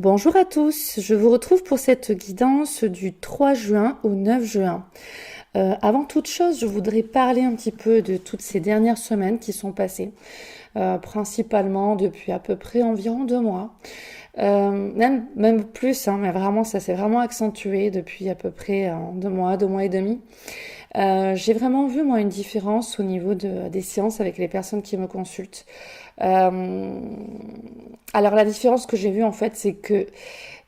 Bonjour à tous, je vous retrouve pour cette guidance du 3 juin au 9 juin. Avant toute chose, je voudrais parler un petit peu de toutes ces dernières semaines qui sont passées, principalement depuis à peu près environ 2 mois. Même plus, hein, mais vraiment, ça s'est vraiment accentué depuis à peu près 2 mois, 2 mois et demi. J'ai vraiment vu, moi, une différence au niveau des séances avec les personnes qui me consultent. Euh, alors, la différence que j'ai vue, en fait, c'est que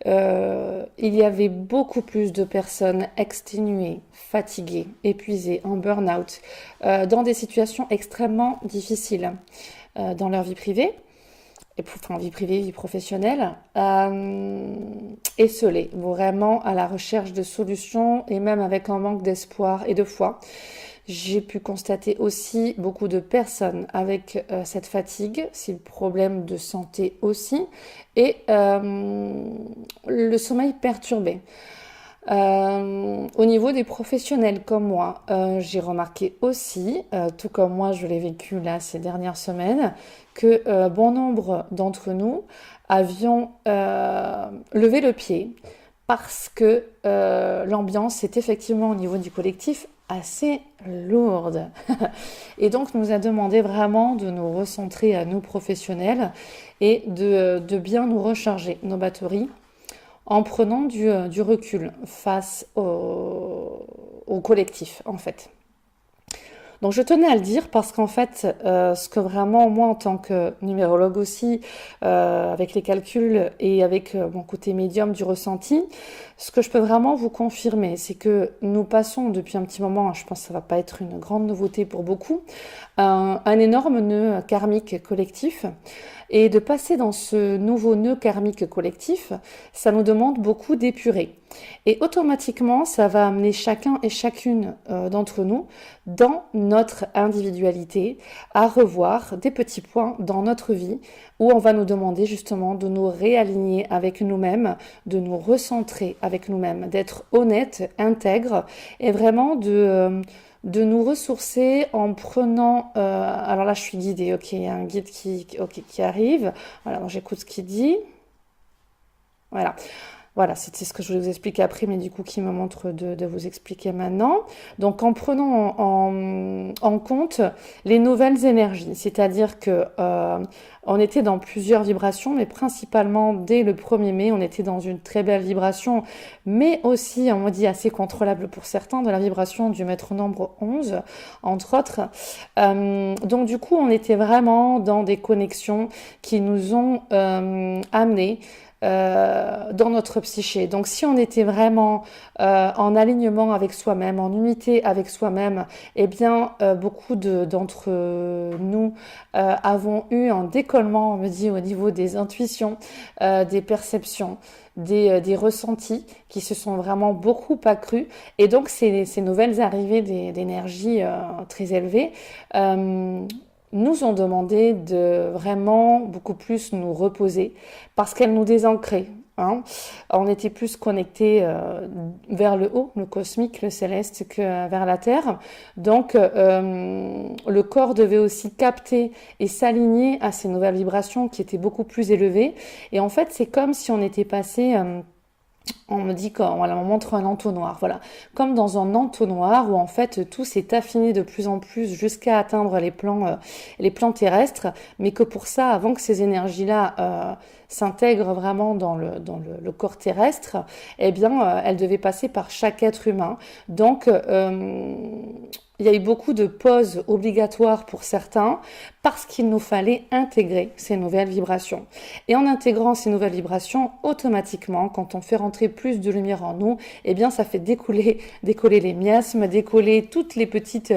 il y avait beaucoup plus de personnes exténuées, fatiguées, épuisées, en burn-out, dans des situations extrêmement difficiles dans leur vie privée, enfin vie privée, vie professionnelle, esselées, vraiment à la recherche de solutions et même avec un manque d'espoir et de foi. J'ai pu constater aussi beaucoup de personnes avec cette fatigue, ces problèmes de santé aussi, et le sommeil perturbé. Au niveau des professionnels comme moi, j'ai remarqué aussi, tout comme moi je l'ai vécu là ces dernières semaines, que bon nombre d'entre nous avions levé le pied parce que l'ambiance est effectivement au niveau du collectif assez lourde. Et donc nous a demandé vraiment de nous recentrer à nous professionnels et de bien nous recharger nos batteries en prenant du recul face au collectif en fait. Donc je tenais à le dire parce qu'en fait, ce que vraiment moi en tant que numérologue aussi, avec les calculs et avec mon côté médium du ressenti, ce que je peux vraiment vous confirmer, c'est que nous passons depuis un petit moment, je pense que ça va pas être une grande nouveauté pour beaucoup, un énorme nœud karmique collectif. Et de passer dans ce nouveau nœud karmique collectif, ça nous demande beaucoup d'épurer. Et automatiquement, ça va amener chacun et chacune d'entre nous, dans notre individualité, à revoir des petits points dans notre vie où on va nous demander justement de nous réaligner avec nous-mêmes, de nous recentrer avec nous-mêmes, d'être honnête, intègre et vraiment de nous ressourcer en prenant... alors là, je suis guidée, ok, il y a un guide qui arrive. Voilà, donc j'écoute ce qu'il dit. Voilà. Voilà, c'était ce que je voulais vous expliquer après, mais du coup qui me montre de vous expliquer maintenant. Donc en prenant en compte les nouvelles énergies, c'est-à-dire que on était dans plusieurs vibrations, mais principalement dès le 1er mai, on était dans une très belle vibration, mais aussi, on m'a dit, assez contrôlable pour certains, de la vibration du maître nombre 11, entre autres. Donc du coup, on était vraiment dans des connexions qui nous ont amenés dans notre psyché. Donc si on était vraiment en alignement avec soi-même, en unité avec soi-même, eh bien beaucoup d'entre nous avons eu un décollement, on me dit, au niveau des intuitions, des perceptions, des ressentis qui se sont vraiment beaucoup accrus. Et donc ces nouvelles arrivées d'énergie très élevées nous ont demandé de vraiment beaucoup plus nous reposer parce qu'elles nous désancraient. Hein. On était plus connectés vers le haut, le cosmique, le céleste, que vers la terre. Donc, le corps devait aussi capter et s'aligner à ces nouvelles vibrations qui étaient beaucoup plus élevées. Et en fait, c'est comme si on était passé... on me dit qu'on voilà, on montre un entonnoir, voilà, comme dans un entonnoir où en fait tout s'est affiné de plus en plus jusqu'à atteindre les plans terrestres, mais que pour ça, avant que ces énergies-là s'intègrent vraiment dans le corps terrestre, eh bien, elles devaient passer par chaque être humain. Donc, il y a eu beaucoup de pauses obligatoires pour certains parce qu'il nous fallait intégrer ces nouvelles vibrations. Et en intégrant ces nouvelles vibrations, automatiquement, quand on fait rentrer plus de lumière en nous, eh bien, ça fait décoller les miasmes, décoller toutes les petites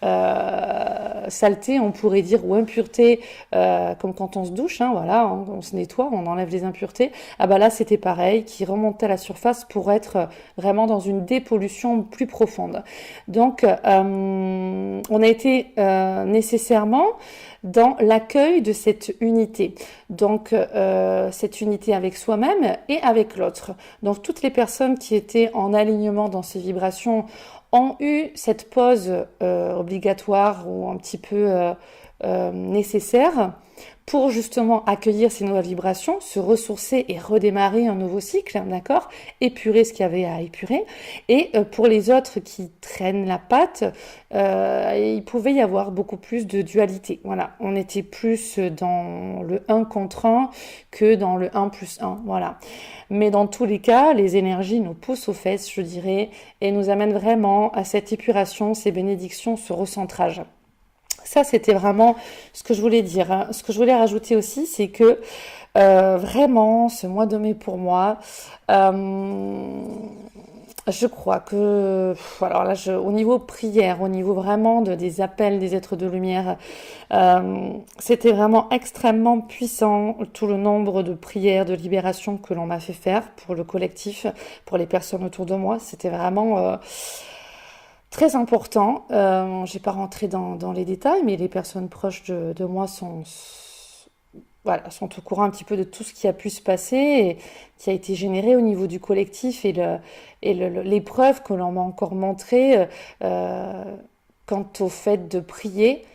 saletés, on pourrait dire, ou impuretés, comme quand on se douche, hein, voilà, on se nettoie, on enlève les impuretés. Ah bah là, c'était pareil, qui remontait à la surface pour être vraiment dans une dépollution plus profonde. Donc, on a été nécessairement dans l'accueil de cette unité. Donc, cette unité avec soi-même et avec l'autre. Donc, toutes les personnes qui étaient en alignement dans ces vibrations ont eu cette pause obligatoire ou un petit peu nécessaire pour justement accueillir ces nouvelles vibrations, se ressourcer et redémarrer un nouveau cycle, d'accord? Épurer ce qu'il y avait à épurer. Et pour les autres qui traînent la patte, il pouvait y avoir beaucoup plus de dualité. Voilà, on était plus dans le un contre un que dans le un plus un. Voilà. Mais dans tous les cas, les énergies nous poussent aux fesses, je dirais, et nous amènent vraiment à cette épuration, ces bénédictions, ce recentrage. Ça, c'était vraiment ce que je voulais dire, hein. Ce que je voulais rajouter aussi, c'est que vraiment, ce mois de mai pour moi, je crois que, alors là, au niveau prière, au niveau vraiment des appels des êtres de lumière, c'était vraiment extrêmement puissant, tout le nombre de prières de libération que l'on m'a fait faire pour le collectif, pour les personnes autour de moi. C'était vraiment très important. Je ne vais pas rentrer dans les détails, mais les personnes proches de moi voilà, sont au courant un petit peu de tout ce qui a pu se passer et qui a été généré au niveau du collectif et l'épreuve que l'on m'a encore montrée quant au fait de prier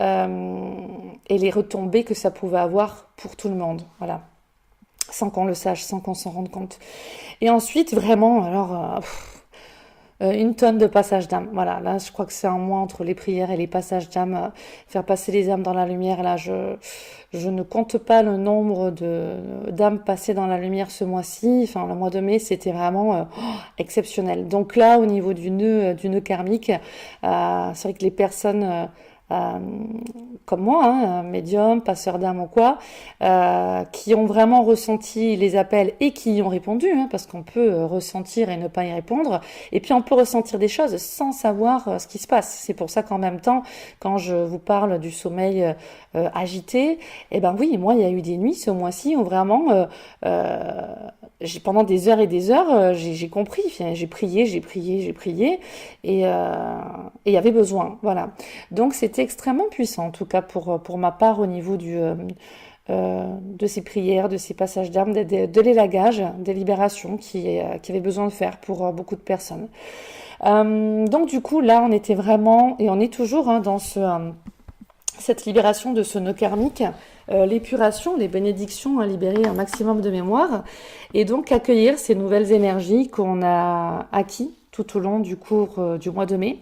et les retombées que ça pouvait avoir pour tout le monde. Voilà. Sans qu'on le sache, sans qu'on s'en rende compte. Et ensuite, vraiment, alors... une tonne de passages d'âme. Voilà, là, je crois que c'est un mois entre les prières et les passages d'âme. Faire passer les âmes dans la lumière, là, je ne compte pas le nombre d'âmes passées dans la lumière ce mois-ci. Enfin, le mois de mai, c'était vraiment exceptionnel. Donc là, au niveau du nœud karmique, c'est vrai que les personnes... comme moi, hein, médium, passeur d'âme ou quoi, qui ont vraiment ressenti les appels et qui y ont répondu, hein, parce qu'on peut ressentir et ne pas y répondre, et puis on peut ressentir des choses sans savoir ce qui se passe. C'est pour ça qu'en même temps, quand je vous parle du sommeil agité, eh ben oui, moi il y a eu des nuits ce mois-ci où vraiment, pendant des heures et des heures, j'ai compris, enfin, j'ai prié, et il y avait besoin, voilà. Donc c'était extrêmement puissant, en tout cas pour ma part au niveau de ces prières, de ces passages d'âme, de l'élagage, des libérations qui avaient besoin de faire pour beaucoup de personnes. Donc du coup là on était vraiment, et on est toujours hein, dans cette libération de ce nœud karmique, l'épuration, les bénédictions à libérer un maximum de mémoire, et donc accueillir ces nouvelles énergies qu'on a acquis tout au long du cours du mois de mai.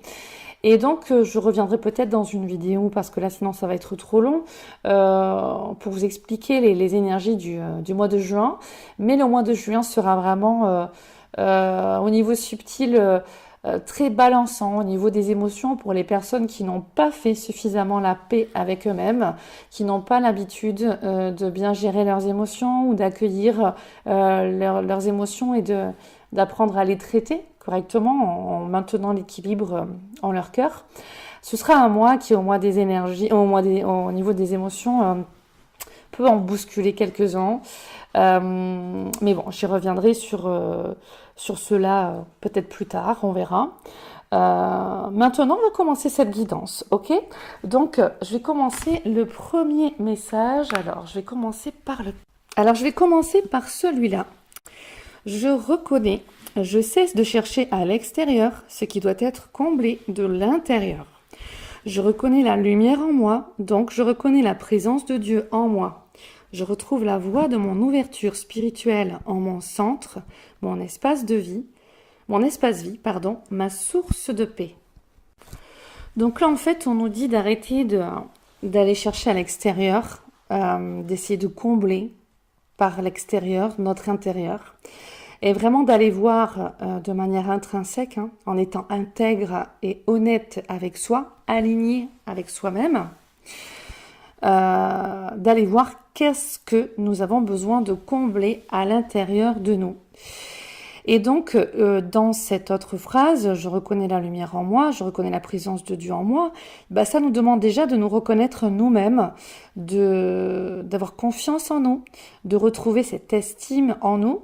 Et donc, je reviendrai peut-être dans une vidéo, parce que là, sinon, ça va être trop long, pour vous expliquer les énergies du mois de juin. Mais le mois de juin sera vraiment, au niveau subtil, très balançant, au niveau des émotions, pour les personnes qui n'ont pas fait suffisamment la paix avec eux-mêmes, qui n'ont pas l'habitude de bien gérer leurs émotions ou d'accueillir leurs émotions et d'apprendre à les traiter correctement en maintenant l'équilibre en leur cœur. Ce sera un mois qui, au mois des énergies, au niveau des émotions, peut en bousculer quelques-uns. Mais bon, j'y reviendrai sur cela peut-être plus tard, on verra. Maintenant, on va commencer cette guidance, ok? Donc, je vais commencer le premier message. Alors, je vais commencer par celui-là. Je reconnais. Je cesse de chercher à l'extérieur ce qui doit être comblé de l'intérieur. Je reconnais la lumière en moi, donc je reconnais la présence de Dieu en moi. Je retrouve la voie de mon ouverture spirituelle en mon centre, mon espace vie, ma source de paix. Donc là, en fait, on nous dit d'arrêter d'aller chercher à l'extérieur, d'essayer de combler par l'extérieur notre intérieur. Et vraiment d'aller voir de manière intrinsèque, hein, en étant intègre et honnête avec soi, aligné avec soi-même, d'aller voir qu'est-ce que nous avons besoin de combler à l'intérieur de nous. Et donc, dans cette autre phrase, je reconnais la lumière en moi, je reconnais la présence de Dieu en moi, bah, ça nous demande déjà de nous reconnaître nous-mêmes, d'avoir confiance en nous, de retrouver cette estime en nous,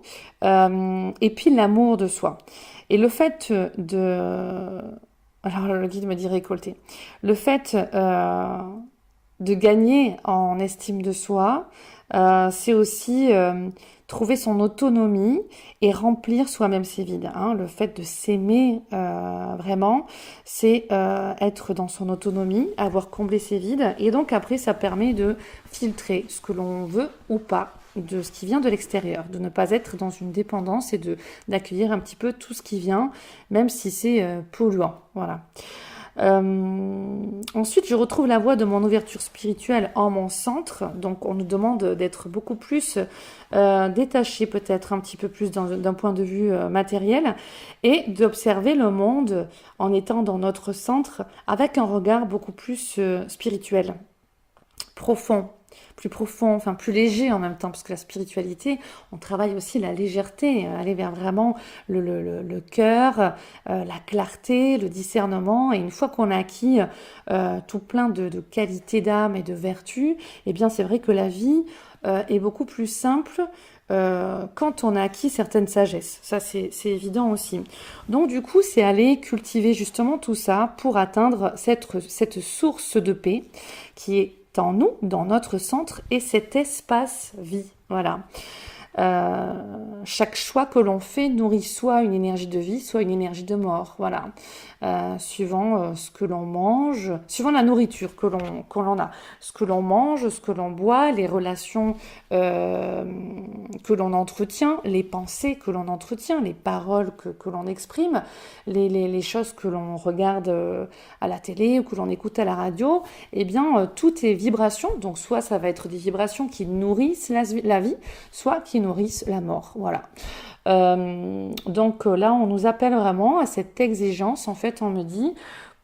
et puis l'amour de soi. Et le fait alors le guide me dit récolter, le fait de gagner en estime de soi, C'est aussi trouver son autonomie et remplir soi-même ses vides, hein. Le fait de s'aimer vraiment, c'est être dans son autonomie, avoir comblé ses vides. Et donc après, ça permet de filtrer ce que l'on veut ou pas de ce qui vient de l'extérieur, de ne pas être dans une dépendance et d'accueillir un petit peu tout ce qui vient, même si c'est polluant. Voilà. Ensuite, je retrouve la voie de mon ouverture spirituelle en mon centre. Donc, on nous demande d'être beaucoup plus détaché, peut-être un petit peu plus d'un point de vue matériel, et d'observer le monde en étant dans notre centre avec un regard beaucoup plus spirituel, profond, plus profond, enfin plus léger en même temps, parce que la spiritualité, on travaille aussi la légèreté, aller vers vraiment le cœur, la clarté, le discernement, et une fois qu'on a acquis tout plein de qualités d'âme et de vertus, eh bien c'est vrai que la vie est beaucoup plus simple quand on a acquis certaines sagesses. Ça, c'est évident aussi. Donc, du coup, c'est aller cultiver justement tout ça pour atteindre cette source de paix qui est en nous, dans notre centre, et cet espace vie. Voilà. Chaque choix que l'on fait nourrit soit une énergie de vie, soit une énergie de mort. Voilà. Suivant ce que l'on mange, suivant la nourriture que l'on a, ce que l'on mange, ce que l'on boit, les relations que l'on entretient, les pensées que l'on entretient, les paroles que l'on exprime, les choses que l'on regarde à la télé ou que l'on écoute à la radio, eh bien, tout est vibration. Donc, soit ça va être des vibrations qui nourrissent la vie, soit qui nourrissent la mort. Voilà. Donc là, on nous appelle vraiment à cette exigence. En fait, on me dit,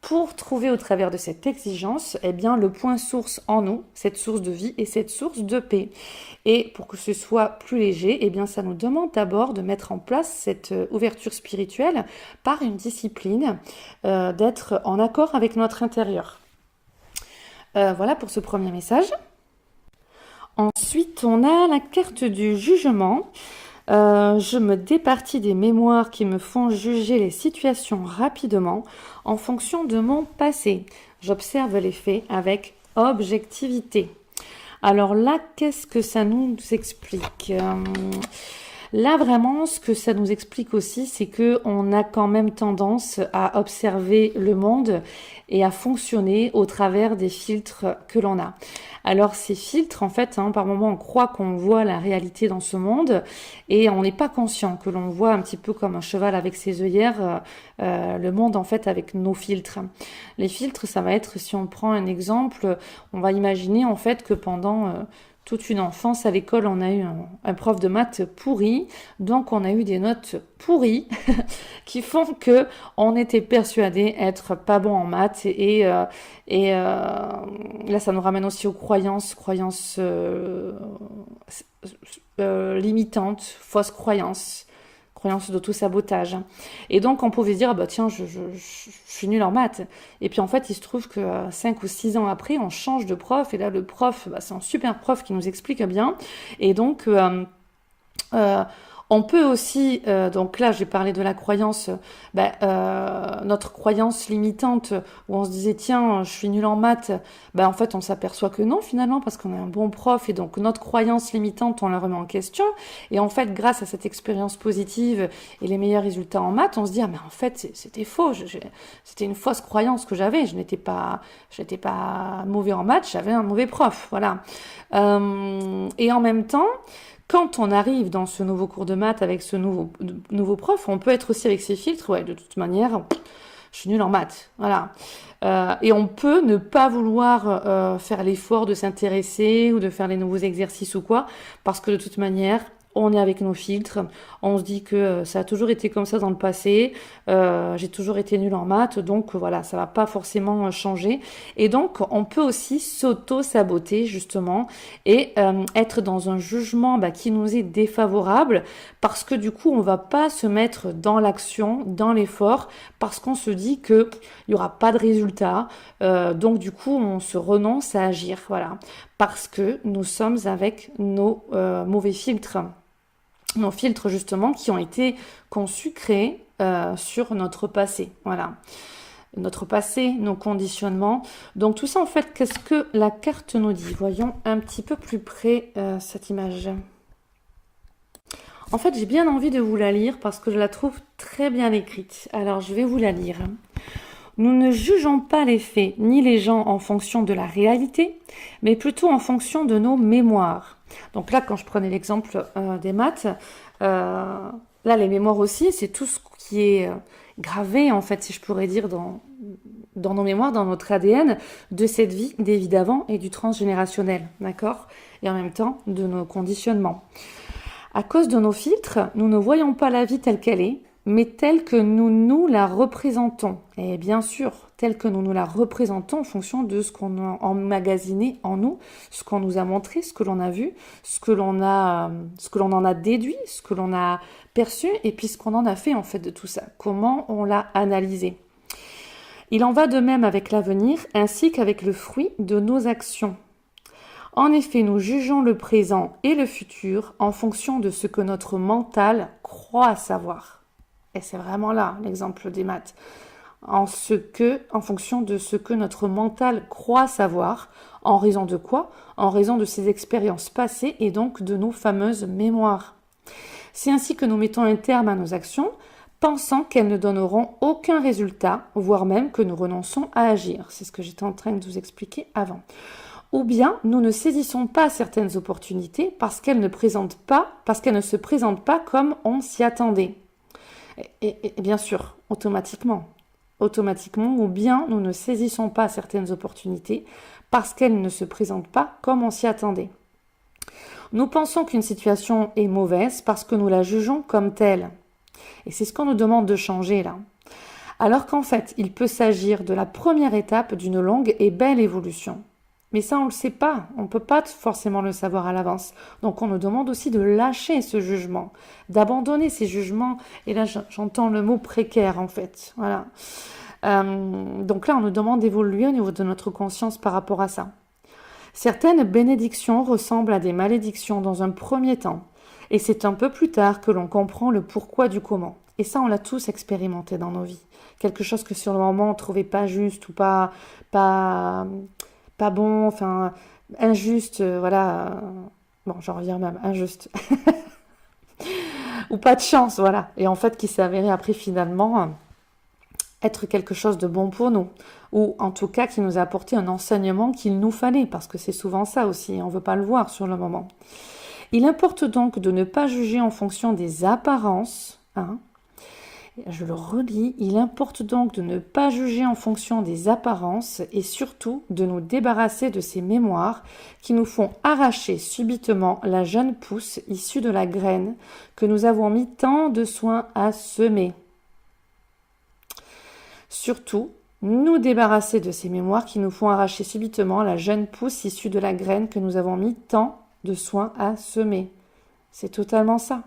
pour trouver au travers de cette exigence, eh bien, le point source en nous, cette source de vie et cette source de paix. Et pour que ce soit plus léger, eh bien, ça nous demande d'abord de mettre en place cette ouverture spirituelle par une discipline, d'être en accord avec notre intérieur. Voilà pour ce premier message. Ensuite, on a la carte du jugement. Je me départis des mémoires qui me font juger les situations rapidement en fonction de mon passé. J'observe les faits avec objectivité. Alors là, qu'est-ce que ça nous explique ? Là, vraiment, ce que ça nous explique aussi, c'est que on a quand même tendance à observer le monde et à fonctionner au travers des filtres que l'on a. Alors ces filtres, en fait, par moments, on croit qu'on voit la réalité dans ce monde et on n'est pas conscient que l'on voit un petit peu comme un cheval avec ses œillères, le monde, en fait, avec nos filtres. Les filtres, ça va être, si on prend un exemple, on va imaginer, en fait, que pendant toute une enfance à l'école, on a eu un prof de maths pourri, donc on a eu des notes pourries qui font que on était persuadé être pas bon en maths et là ça nous ramène aussi aux croyances limitantes, fausses croyances d'auto-sabotage. Et donc, on pouvait se dire, ah bah tiens, je suis nulle en maths. Et puis, en fait, il se trouve que 5 ou 6 ans après, on change de prof. Et là, le prof, c'est un super prof qui nous explique bien. Et donc, on peut aussi, donc là j'ai parlé de la croyance, notre croyance limitante où on se disait tiens je suis nul en maths, en fait on s'aperçoit que non finalement parce qu'on a un bon prof et donc notre croyance limitante on la remet en question et en fait grâce à cette expérience positive et les meilleurs résultats en maths on se dit ah mais en fait c'était faux, c'était une fausse croyance que j'avais, je n'étais pas mauvais en maths, j'avais un mauvais prof, voilà. Et en même temps quand on arrive dans ce nouveau cours de maths avec ce nouveau prof, on peut être aussi avec ses filtres, ouais, de toute manière, je suis nulle en maths, voilà. Et on peut ne pas vouloir faire l'effort de s'intéresser ou de faire les nouveaux exercices ou quoi, parce que de toute manière, on est avec nos filtres, on se dit que ça a toujours été comme ça dans le passé, j'ai toujours été nulle en maths, donc voilà, ça va pas forcément changer. Et donc, on peut aussi s'auto-saboter justement et être dans un jugement qui nous est défavorable parce que du coup, on va pas se mettre dans l'action, dans l'effort, parce qu'on se dit qu'il y aura pas de résultat, donc du coup, on se renonce à agir, voilà, parce que nous sommes avec nos mauvais filtres. Nos filtres justement qui ont été conçus, créés sur notre passé. Voilà. notre passé, nos conditionnements. Donc tout ça, en fait, qu'est-ce que la carte nous dit? Voyons un petit peu plus près cette image. En fait, j'ai bien envie de vous la lire parce que je la trouve très bien écrite. Alors, je vais vous la lire. Nous ne jugeons pas les faits ni les gens en fonction de la réalité, mais plutôt en fonction de nos mémoires. Donc là, quand je prenais l'exemple des maths, là, les mémoires aussi, c'est tout ce qui est gravé, en fait, si je pourrais dire, dans nos mémoires, dans notre ADN, de cette vie, des vies d'avant et du transgénérationnel, d'accord? Et en même temps, de nos conditionnements. À cause de nos filtres, nous ne voyons pas la vie telle qu'elle est, mais telle que nous la représentons. Et bien sûr, telle que nous la représentons en fonction de ce qu'on a emmagasiné en nous, ce qu'on nous a montré, ce que l'on a vu, ce que l'on en a déduit, ce que l'on a perçu, et puis ce qu'on en a fait en fait de tout ça. Comment on l'a analysé. Il en va de même avec l'avenir, ainsi qu'avec le fruit de nos actions. En effet, nous jugeons le présent et le futur en fonction de ce que notre mental croit savoir. Et c'est vraiment là l'exemple des maths. En fonction de ce que notre mental croit savoir. En raison de quoi? En raison de ses expériences passées et donc de nos fameuses mémoires. C'est ainsi que nous mettons un terme à nos actions, pensant qu'elles ne donneront aucun résultat, voire même que nous renonçons à agir. C'est ce que j'étais en train de vous expliquer avant. Ou bien nous ne saisissons pas certaines opportunités parce qu'elles ne se présentent pas comme on s'y attendait. Et bien sûr, automatiquement, ou bien nous ne saisissons pas certaines opportunités parce qu'elles ne se présentent pas comme on s'y attendait. Nous pensons qu'une situation est mauvaise parce que nous la jugeons comme telle. Et c'est ce qu'on nous demande de changer là. Alors qu'en fait, il peut s'agir de la première étape d'une longue et belle évolution. Mais ça, on ne le sait pas. On ne peut pas forcément le savoir à l'avance. Donc, on nous demande aussi de lâcher ce jugement, d'abandonner ces jugements. Et là, j'entends le mot précaire, en fait. Voilà. Donc là, on nous demande d'évoluer au niveau de notre conscience par rapport à ça. Certaines bénédictions ressemblent à des malédictions dans un premier temps. Et c'est un peu plus tard que l'on comprend le pourquoi du comment. Et ça, on l'a tous expérimenté dans nos vies. Quelque chose que sur le moment, on ne trouvait pas juste ou pas bon, enfin, injuste, voilà. Bon, j'en reviens même, injuste. Ou pas de chance, voilà. Et en fait, qui s'est avéré après finalement être quelque chose de bon pour nous. Ou en tout cas, qui nous a apporté un enseignement qu'il nous fallait, parce que c'est souvent ça aussi, on ne veut pas le voir sur le moment. Il importe donc de ne pas juger en fonction des apparences, je le relis, il importe donc de ne pas juger en fonction des apparences et surtout de nous débarrasser de ces mémoires qui nous font arracher subitement la jeune pousse issue de la graine que nous avons mis tant de soin à semer. Surtout, nous débarrasser de ces mémoires qui nous font arracher subitement la jeune pousse issue de la graine que nous avons mis tant de soin à semer. C'est totalement ça.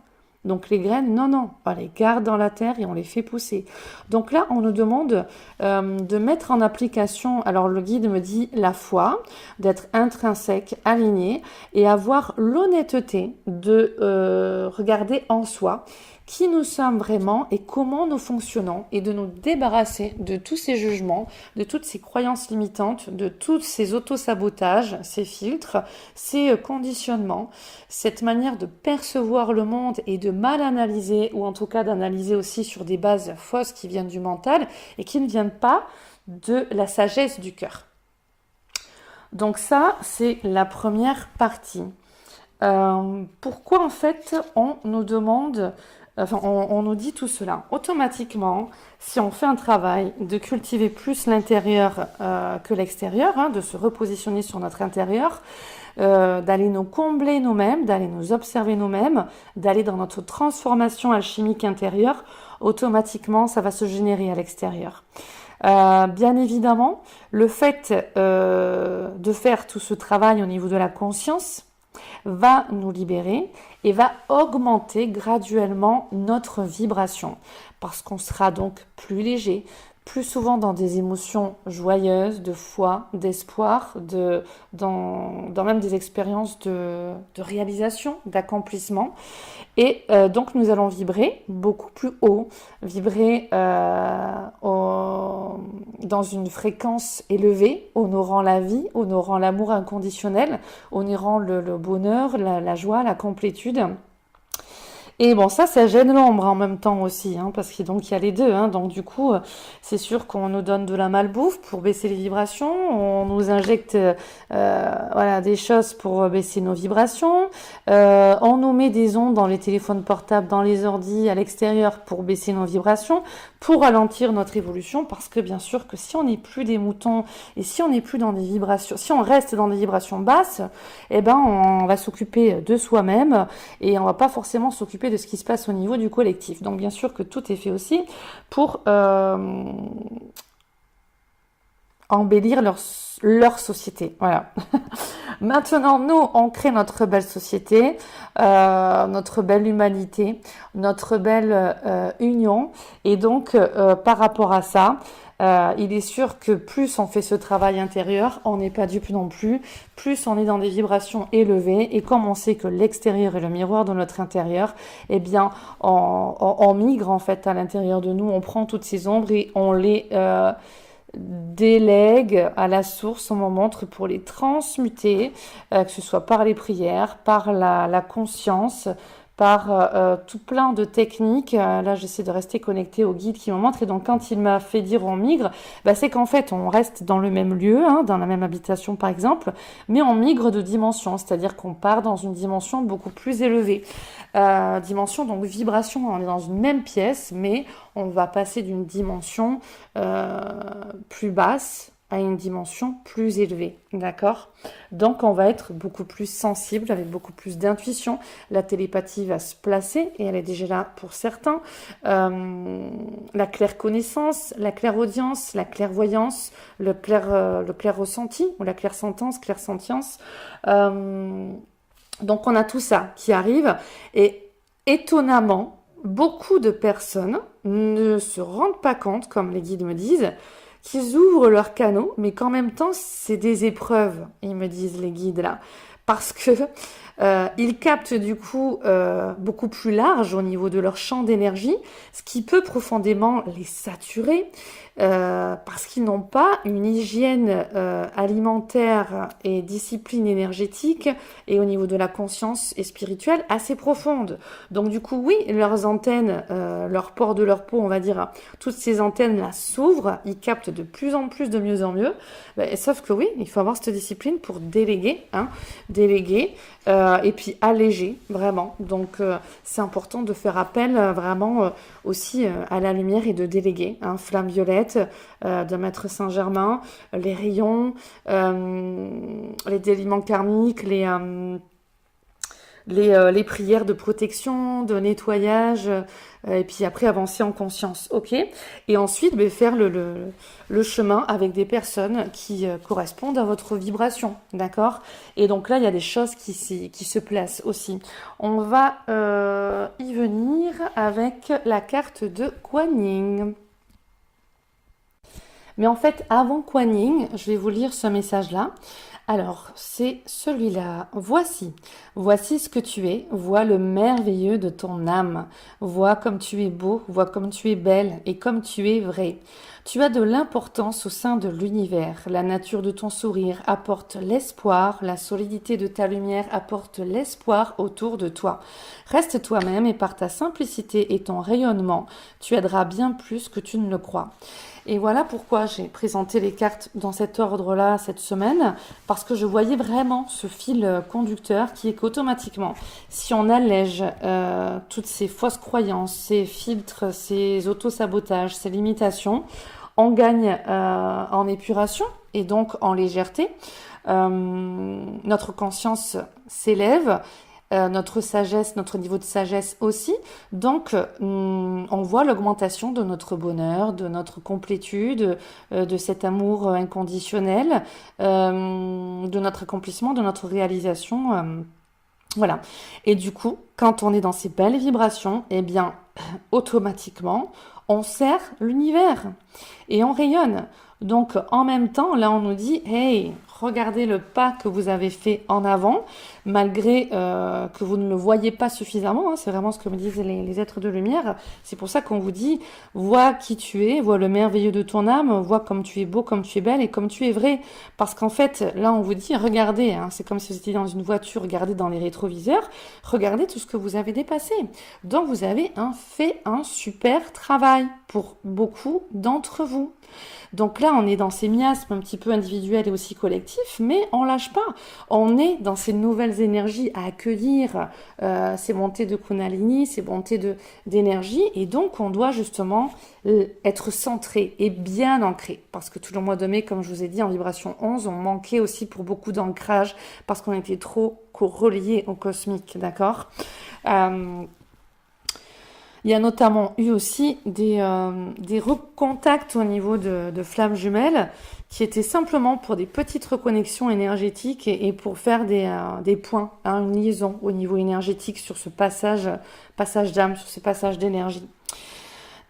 Donc les graines, non, on les garde dans la terre et on les fait pousser. Donc là, on nous demande de mettre en application, alors le guide me dit la foi, d'être intrinsèque, aligné et avoir l'honnêteté de regarder en soi qui nous sommes vraiment et comment nous fonctionnons et de nous débarrasser de tous ces jugements, de toutes ces croyances limitantes, de tous ces autosabotages, ces filtres, ces conditionnements, cette manière de percevoir le monde et de mal analyser ou en tout cas d'analyser aussi sur des bases fausses qui viennent du mental et qui ne viennent pas de la sagesse du cœur. Donc ça, c'est la première partie. Pourquoi en fait on nous demande... on nous dit tout cela. Automatiquement, si on fait un travail de cultiver plus l'intérieur que l'extérieur, de se repositionner sur notre intérieur, d'aller nous combler nous-mêmes, d'aller nous observer nous-mêmes, d'aller dans notre transformation alchimique intérieure, automatiquement, ça va se générer à l'extérieur. Bien évidemment, le fait de faire tout ce travail au niveau de la conscience va nous libérer et va augmenter graduellement notre vibration parce qu'on sera donc plus léger, plus souvent dans des émotions joyeuses, de foi, d'espoir, dans même des expériences de réalisation, d'accomplissement. Et donc nous allons vibrer beaucoup plus haut, vibrer dans une fréquence élevée, honorant la vie, honorant l'amour inconditionnel, honorant le bonheur, la joie, la complétude. Et bon, ça gêne l'ombre en même temps aussi, hein, parce qu'il donc il y a les deux. Hein, donc du coup, c'est sûr qu'on nous donne de la malbouffe pour baisser les vibrations, on nous injecte voilà, des choses pour baisser nos vibrations, on nous met des ondes dans les téléphones portables, dans les ordis, à l'extérieur pour baisser nos vibrations, pour ralentir notre évolution, parce que bien sûr que si on n'est plus des moutons et si on n'est plus dans des vibrations, si on reste dans des vibrations basses, eh ben on va s'occuper de soi-même et on va pas forcément s'occuper de ce qui se passe au niveau du collectif. Donc bien sûr que tout est fait aussi pour embellir leur société. Voilà. Maintenant, nous, on crée notre belle société, notre belle humanité, notre belle union. Et donc, par rapport à ça, il est sûr que plus on fait ce travail intérieur, on n'est pas dupe non plus, plus on est dans des vibrations élevées, et comme on sait que l'extérieur est le miroir de notre intérieur, eh bien on migre en fait à l'intérieur de nous, on prend toutes ces ombres et on les délègue à la source, on m'en montre pour les transmuter, que ce soit par les prières, par la conscience, par tout plein de techniques. Là, j'essaie de rester connectée au guide qui me montre. Et donc, quand il m'a fait dire on migre, bah, c'est qu'en fait, on reste dans le même lieu, hein, dans la même habitation par exemple, mais on migre de dimension, c'est-à-dire qu'on part dans une dimension beaucoup plus élevée. Dimension, donc vibration, on est dans une même pièce, mais on va passer d'une dimension plus basse à une dimension plus élevée, d'accord? Donc on va être beaucoup plus sensible, avec beaucoup plus d'intuition. La télépathie va se placer, et elle est déjà là pour certains. La claire connaissance, la clairaudience, la clairvoyance, le clair ressenti, ou la clairsentence, clairsentience. Donc on a tout ça qui arrive, et étonnamment, beaucoup de personnes ne se rendent pas compte, comme les guides me disent, qu'ils ouvrent leurs canaux, mais qu'en même temps, c'est des épreuves, ils me disent les guides là. Parce que ils captent du coup beaucoup plus large au niveau de leur champ d'énergie, ce qui peut profondément les saturer, parce qu'ils n'ont pas une hygiène alimentaire et discipline énergétique, et au niveau de la conscience et spirituelle assez profonde. Donc du coup, oui, leurs antennes, leur port de leur peau, on va dire, toutes ces antennes-là s'ouvrent, ils captent de plus en plus, de mieux en mieux, sauf que oui, il faut avoir cette discipline pour déléguer, hein, déléguer, et puis alléger, vraiment. Donc c'est important de faire appel vraiment aussi à la lumière et de déléguer, hein, flamme violette de Maître Saint-Germain, les rayons, les déliments karmiques, les prières de protection, de nettoyage, et puis après avancer en conscience, ok? Et ensuite, faire le chemin avec des personnes qui correspondent à votre vibration, d'accord? Et donc là, il y a des choses qui se placent aussi. On va y venir avec la carte de Kuan Yin. Mais en fait, avant Kuan Yin, je vais vous lire ce message-là. Alors, c'est celui-là. Voici ce que tu es. Vois le merveilleux de ton âme. Vois comme tu es beau, vois comme tu es belle et comme tu es vrai. Tu as de l'importance au sein de l'univers. La nature de ton sourire apporte l'espoir. La solidité de ta lumière apporte l'espoir autour de toi. Reste toi-même, et par ta simplicité et ton rayonnement, tu aideras bien plus que tu ne le crois. Et voilà pourquoi j'ai présenté les cartes dans cet ordre-là cette semaine, parce que je voyais vraiment ce fil conducteur qui est qu'automatiquement, si on allège toutes ces fausses croyances, ces filtres, ces autosabotages, ces limitations, on gagne en épuration et donc en légèreté. Notre conscience s'élève, notre sagesse, notre niveau de sagesse aussi. Donc, on voit l'augmentation de notre bonheur, de notre complétude, de cet amour inconditionnel, de notre accomplissement, de notre réalisation Voilà. Et du coup, quand on est dans ces belles vibrations, eh bien, automatiquement, on sert l'univers et on rayonne. Donc, en même temps, là, on nous dit, hey, regardez le pas que vous avez fait en avant, malgré que vous ne le voyez pas suffisamment. Hein, c'est vraiment ce que me disent les êtres de lumière. C'est pour ça qu'on vous dit, vois qui tu es, vois le merveilleux de ton âme, vois comme tu es beau, comme tu es belle et comme tu es vrai. Parce qu'en fait, là, on vous dit, regardez, hein, c'est comme si vous étiez dans une voiture, regardez dans les rétroviseurs, regardez tout ce que vous avez dépassé. Donc, vous avez fait un super travail pour beaucoup d'entre vous. Donc là, on est dans ces miasmes un petit peu individuels et aussi collectifs, mais on lâche pas. On est dans ces nouvelles énergies à accueillir, ces montées de Kundalini, ces montées d'énergie, et donc on doit justement être centré et bien ancré. Parce que tout le mois de mai, comme je vous ai dit, en vibration 11, on manquait aussi pour beaucoup d'ancrage parce qu'on était trop relié au cosmique, d'accord? Il y a notamment eu aussi des recontacts au niveau de flammes jumelles qui étaient simplement pour des petites reconnexions énergétiques et pour faire des points, hein, une liaison au niveau énergétique sur ce passage d'âme, sur ce passage d'énergie.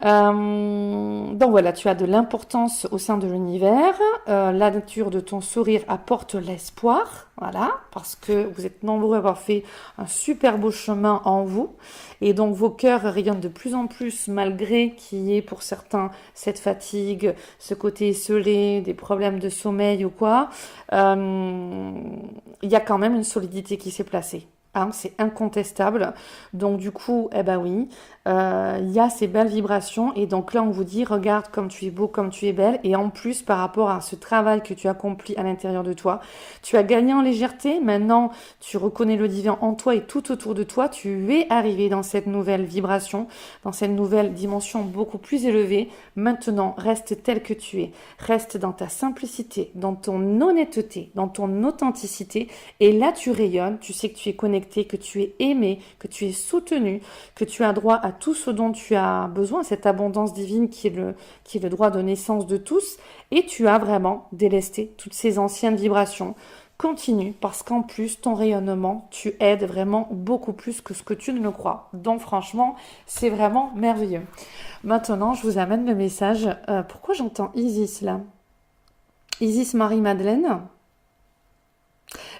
Donc voilà, tu as de l'importance au sein de l'univers. La nature de ton sourire apporte l'espoir, voilà, parce que vous êtes nombreux à avoir fait un super beau chemin en vous. Et donc vos cœurs rayonnent de plus en plus, malgré qu'il y ait pour certains cette fatigue, ce côté esselé, des problèmes de sommeil ou quoi. Il y a quand même une solidité qui s'est placée. Hein, c'est incontestable. Donc du coup, eh ben oui, il y a ces belles vibrations et donc là on vous dit regarde comme tu es beau, comme tu es belle et en plus par rapport à ce travail que tu accomplis à l'intérieur de toi, tu as gagné en légèreté, maintenant tu reconnais le divin en toi et tout autour de toi, tu es arrivé dans cette nouvelle vibration, dans cette nouvelle dimension beaucoup plus élevée. Maintenant reste tel que tu es, reste dans ta simplicité, dans ton honnêteté, dans ton authenticité et là tu rayonnes, tu sais que tu es connecté, que tu es aimé, que tu es soutenu, que tu as droit à tout ce dont tu as besoin, cette abondance divine qui est le droit de naissance de tous, et tu as vraiment délesté toutes ces anciennes vibrations. Continue, parce qu'en plus, ton rayonnement, tu aides vraiment beaucoup plus que ce que tu ne le crois. Donc franchement, c'est vraiment merveilleux. Maintenant, je vous amène le message. Pourquoi j'entends Isis là? Isis Marie-Madeleine.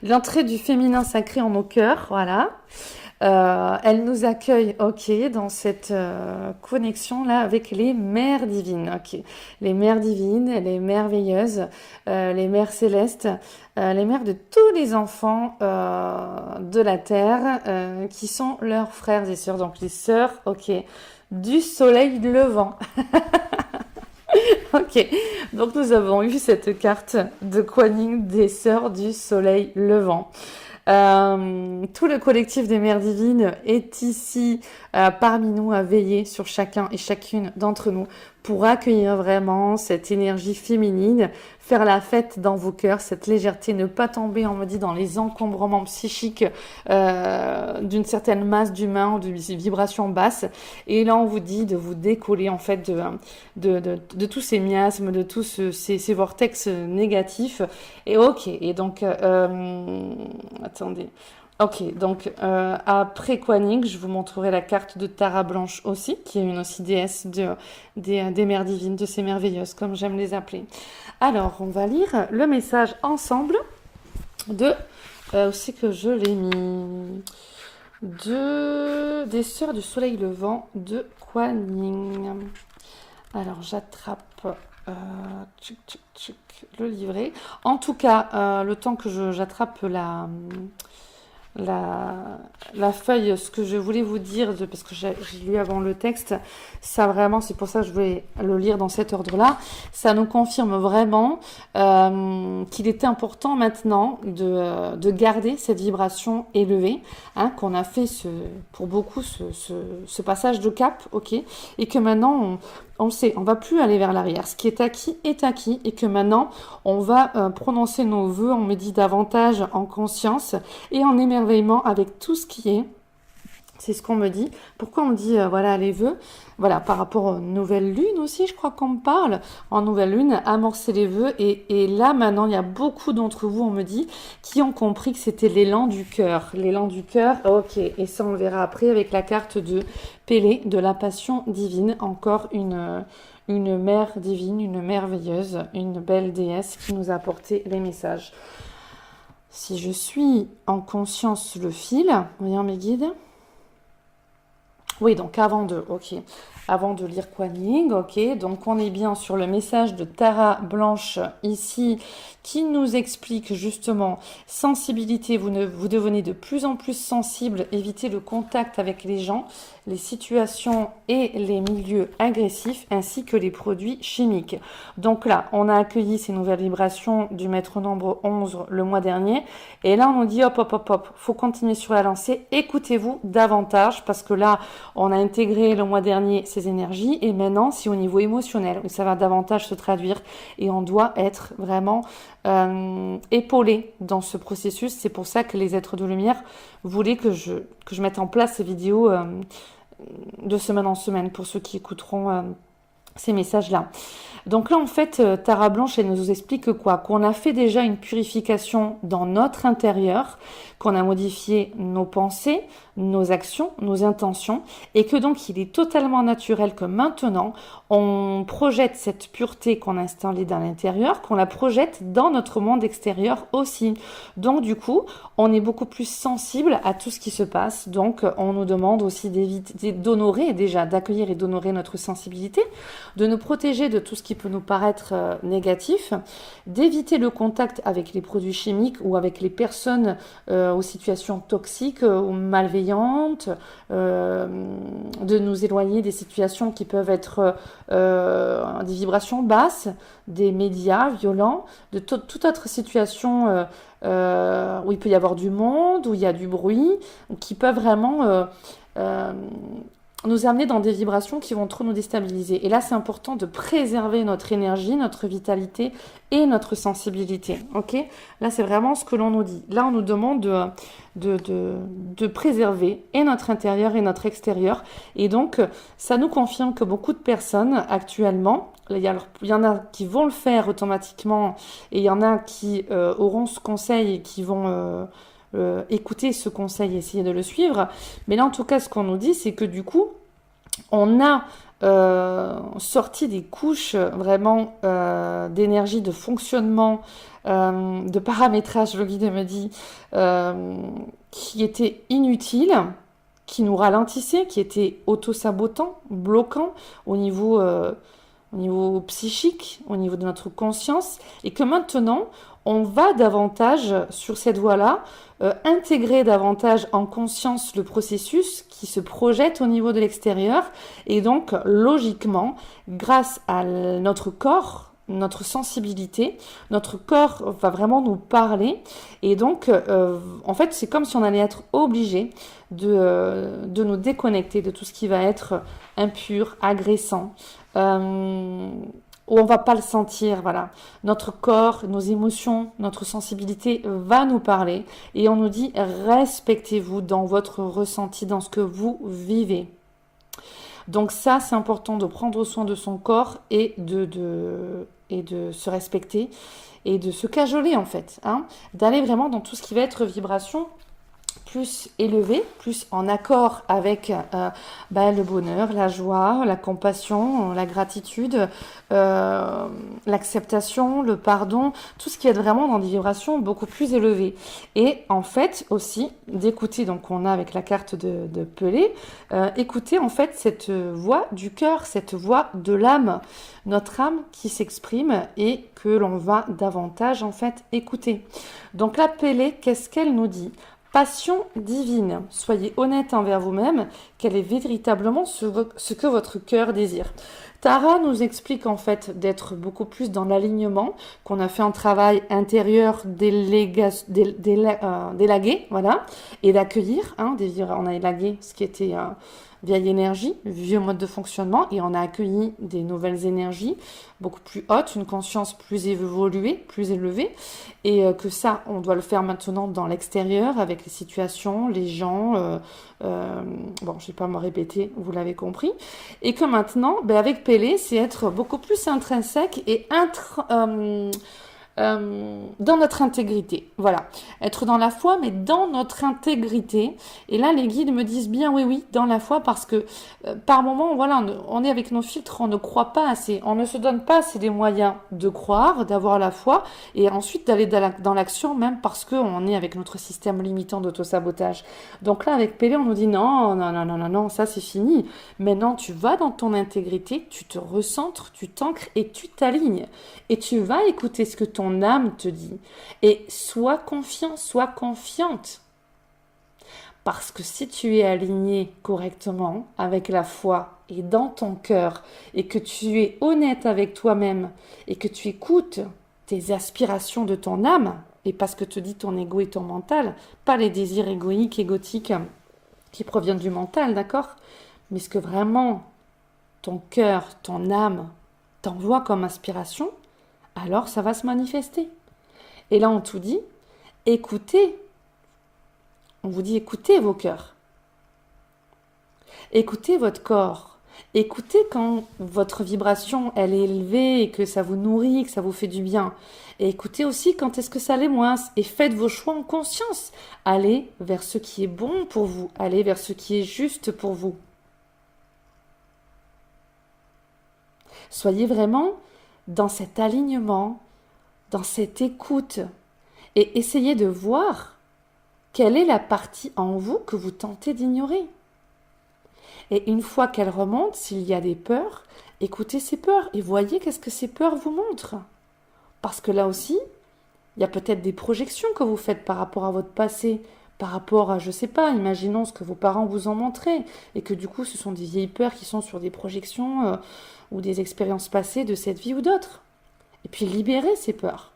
L'entrée du féminin sacré en nos cœurs, voilà. Elle nous accueille, ok, dans cette connexion là avec les mères divines, ok, les mères divines, les merveilleuses, les mères célestes, les mères de tous les enfants de la terre qui sont leurs frères et sœurs, donc les sœurs, ok, du soleil levant. Ok, donc nous avons eu cette carte de Kuan Yin des sœurs du soleil levant. Tout le collectif des mères divines est ici parmi nous à veiller sur chacun et chacune d'entre nous pour accueillir vraiment cette énergie féminine, faire la fête dans vos cœurs, cette légèreté, ne pas tomber, on me dit, dans les encombrements psychiques d'une certaine masse d'humains ou de vibrations basses. Et là, on vous dit de vous décoller en fait de tous ces miasmes, de tous ces vortex négatifs. Et ok, et donc, attendez. Ok, donc après Kuan Yin, je vous montrerai la carte de Tara Blanche aussi, qui est une aussi déesse des mères divines, de ces merveilleuses, comme j'aime les appeler. Alors, on va lire le message ensemble de... où c'est que je l'ai mis? Des sœurs du soleil levant de Kuan Yin. Alors, j'attrape... le livret. En tout cas, le temps que j'attrape la feuille, ce que je voulais vous dire, parce que j'ai lu avant le texte, ça vraiment, c'est pour ça que je voulais le lire dans cet ordre-là, ça nous confirme vraiment qu'il était important maintenant de garder cette vibration élevée, hein, qu'on a fait pour beaucoup ce passage de cap, ok, et que maintenant on le sait, on va plus aller vers l'arrière. Ce qui est acquis, et que maintenant, on va prononcer nos vœux, on médite davantage en conscience et en émerveillement avec tout ce qui est C'est ce qu'on me dit. Pourquoi on me dit, voilà, les vœux? Voilà, par rapport aux nouvelles lunes aussi, je crois qu'on me parle. En nouvelle lune, amorcer les vœux. Et là, maintenant, il y a beaucoup d'entre vous, on me dit, qui ont compris que c'était l'élan du cœur. L'élan du cœur, ok. Et ça, on le verra après avec la carte de Pélée, de la passion divine. Encore une mère divine, une merveilleuse, une belle déesse qui nous a apporté les messages. Si je suis en conscience le fil, voyons mes guides. Oui, donc avant de lire Kuan Yin, ok, donc on est bien sur le message de Tara Blanche ici, qui nous explique justement sensibilité, vous devenez de plus en plus sensible, évitez le contact avec les gens, les situations et les milieux agressifs, ainsi que les produits chimiques. Donc là, on a accueilli ces nouvelles vibrations du maître nombre 11 le mois dernier, et là on nous dit hop, faut continuer sur la lancée, écoutez-vous davantage, parce que là, on a intégré le mois dernier ces énergies, et maintenant c'est au niveau émotionnel où ça va davantage se traduire, et on doit être vraiment épaulé dans ce processus. C'est pour ça que les êtres de lumière voulaient que je mette en place ces vidéos de semaine en semaine pour ceux qui écouteront ces messages-là. Donc là, en fait, Tara Blanche, elle nous explique quoi? Qu'on a fait déjà une purification dans notre intérieur, qu'on a modifié nos pensées, nos actions, nos intentions, et que donc il est totalement naturel que maintenant, on projette cette pureté qu'on a installée dans l'intérieur, qu'on la projette dans notre monde extérieur aussi. Donc du coup, on est beaucoup plus sensible à tout ce qui se passe. Donc on nous demande aussi d'honorer déjà, d'accueillir et d'honorer notre sensibilité, de nous protéger de tout ce qui peut nous paraître négatif, d'éviter le contact avec les produits chimiques ou avec les personnes aux situations toxiques ou malveillantes, de nous éloigner des situations qui peuvent être des vibrations basses, des médias violents, de toute autre situation où il peut y avoir du monde, où il y a du bruit, qui peuvent vraiment nous amener dans des vibrations qui vont trop nous déstabiliser. Et là, c'est important de préserver notre énergie, notre vitalité et notre sensibilité. Ok? Là, c'est vraiment ce que l'on nous dit. Là, on nous demande de préserver et notre intérieur et notre extérieur. Et donc, ça nous confirme que beaucoup de personnes actuellement, il y en a qui vont le faire automatiquement et il y en a qui auront ce conseil et qui vont écouter ce conseil, essayer de le suivre. Mais là, en tout cas, ce qu'on nous dit, c'est que du coup, on a sorti des couches vraiment d'énergie, de fonctionnement, de paramétrage, le guide me dit, qui étaient inutiles, qui nous ralentissaient, qui étaient auto-sabotants, bloquants au niveau psychique, au niveau de notre conscience, et que maintenant, on va davantage sur cette voie-là, intégrer davantage en conscience le processus qui se projette au niveau de l'extérieur. Et donc, logiquement, grâce à notre corps, notre sensibilité, notre corps va vraiment nous parler. Et donc, en fait, c'est comme si on allait être obligé de nous déconnecter de tout ce qui va être impur, agressant, où on va pas le sentir, voilà. Notre corps, nos émotions, notre sensibilité va nous parler et on nous dit respectez-vous dans votre ressenti, dans ce que vous vivez. Donc ça, c'est important de prendre soin de son corps et de se respecter et de se cajoler en fait, hein, d'aller vraiment dans tout ce qui va être vibration plus élevé, plus en accord avec le bonheur, la joie, la compassion, la gratitude, l'acceptation, le pardon, tout ce qui est vraiment dans des vibrations beaucoup plus élevées. Et en fait aussi d'écouter, donc on a avec la carte de Pelée, écouter en fait cette voix du cœur, cette voix de l'âme, notre âme qui s'exprime et que l'on va davantage en fait écouter. Donc la Pelée, qu'est-ce qu'elle nous dit ? Passion divine, soyez honnête envers vous-même, quel est véritablement ce que votre cœur désire. Tara nous explique en fait d'être beaucoup plus dans l'alignement, qu'on a fait un travail intérieur d'élaguer, voilà, et d'accueillir, on a élagué ce qui était vieille énergie, vieux mode de fonctionnement, et on a accueilli des nouvelles énergies beaucoup plus hautes, une conscience plus évoluée, plus élevée, et que ça, on doit le faire maintenant dans l'extérieur, avec les situations, les gens, bon, je ne vais pas me répéter, vous l'avez compris. Et que maintenant, ben, avec Pélé, c'est être beaucoup plus intrinsèque et dans notre intégrité. Voilà. Être dans la foi, mais dans notre intégrité. Et là, les guides me disent bien, oui, oui, dans la foi, parce que par moment, voilà, on est avec nos filtres, on ne croit pas assez, on ne se donne pas assez les moyens de croire, d'avoir la foi, et ensuite d'aller dans l'action, même parce qu'on est avec notre système limitant d'autosabotage. Donc là, avec Pélé, on nous dit non, non, non, non, non, non, ça c'est fini. Maintenant, tu vas dans ton intégrité, tu te recentres, tu t'ancres et tu t'alignes. Et tu vas écouter ce que ton âme te dit. Et sois confiant, sois confiante. Parce que si tu es aligné correctement avec la foi et dans ton cœur, et que tu es honnête avec toi-même, et que tu écoutes tes aspirations de ton âme, et pas ce que te dit ton ego et ton mental, pas les désirs égoïques, égotiques qui proviennent du mental, d'accord? Mais ce que vraiment ton cœur, ton âme t'envoie comme aspiration, alors ça va se manifester. Et là, on tout dit, écoutez. On vous dit écoutez vos cœurs. Écoutez votre corps. Écoutez quand votre vibration, elle est élevée et que ça vous nourrit, que ça vous fait du bien. Et écoutez aussi quand est-ce que ça l'est moins. Et faites vos choix en conscience. Allez vers ce qui est bon pour vous. Allez vers ce qui est juste pour vous. Soyez vraiment dans cet alignement, dans cette écoute. Et essayez de voir quelle est la partie en vous que vous tentez d'ignorer. Et une fois qu'elle remonte, s'il y a des peurs, écoutez ces peurs et voyez qu'est-ce que ces peurs vous montrent. Parce que là aussi, il y a peut-être des projections que vous faites par rapport à votre passé, par rapport à, je sais pas, imaginons ce que vos parents vous ont montré, et que du coup, ce sont des vieilles peurs qui sont sur des projections ou des expériences passées de cette vie ou d'autres. Et puis libérez ces peurs.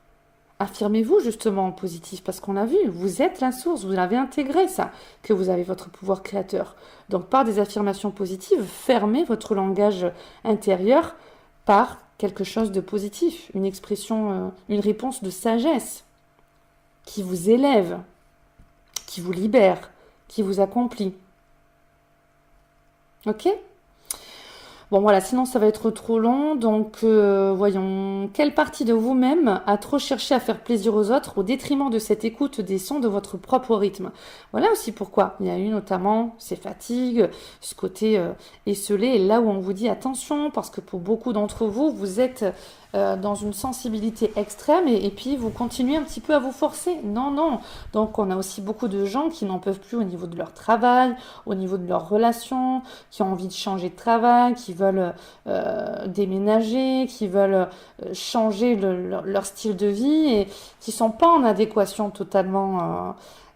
Affirmez-vous justement en positif, parce qu'on l'a vu, vous êtes la source, vous l'avez intégré ça, que vous avez votre pouvoir créateur. Donc par des affirmations positives, fermez votre langage intérieur par quelque chose de positif, une expression, une réponse de sagesse qui vous élève, qui vous libère, qui vous accomplit. Ok ? Bon voilà, sinon ça va être trop long, donc voyons, quelle partie de vous-même a trop cherché à faire plaisir aux autres au détriment de cette écoute des sons de votre propre rythme? Voilà aussi pourquoi il y a eu notamment ces fatigues, ce côté esselé, et là où on vous dit attention, parce que pour beaucoup d'entre vous, vous êtes dans une sensibilité extrême et puis vous continuez un petit peu à vous forcer. Non, non. Donc on a aussi beaucoup de gens qui n'en peuvent plus au niveau de leur travail, au niveau de leurs relations, qui ont envie de changer de travail, qui veulent déménager, qui veulent changer leur style de vie et qui sont pas en adéquation totalement.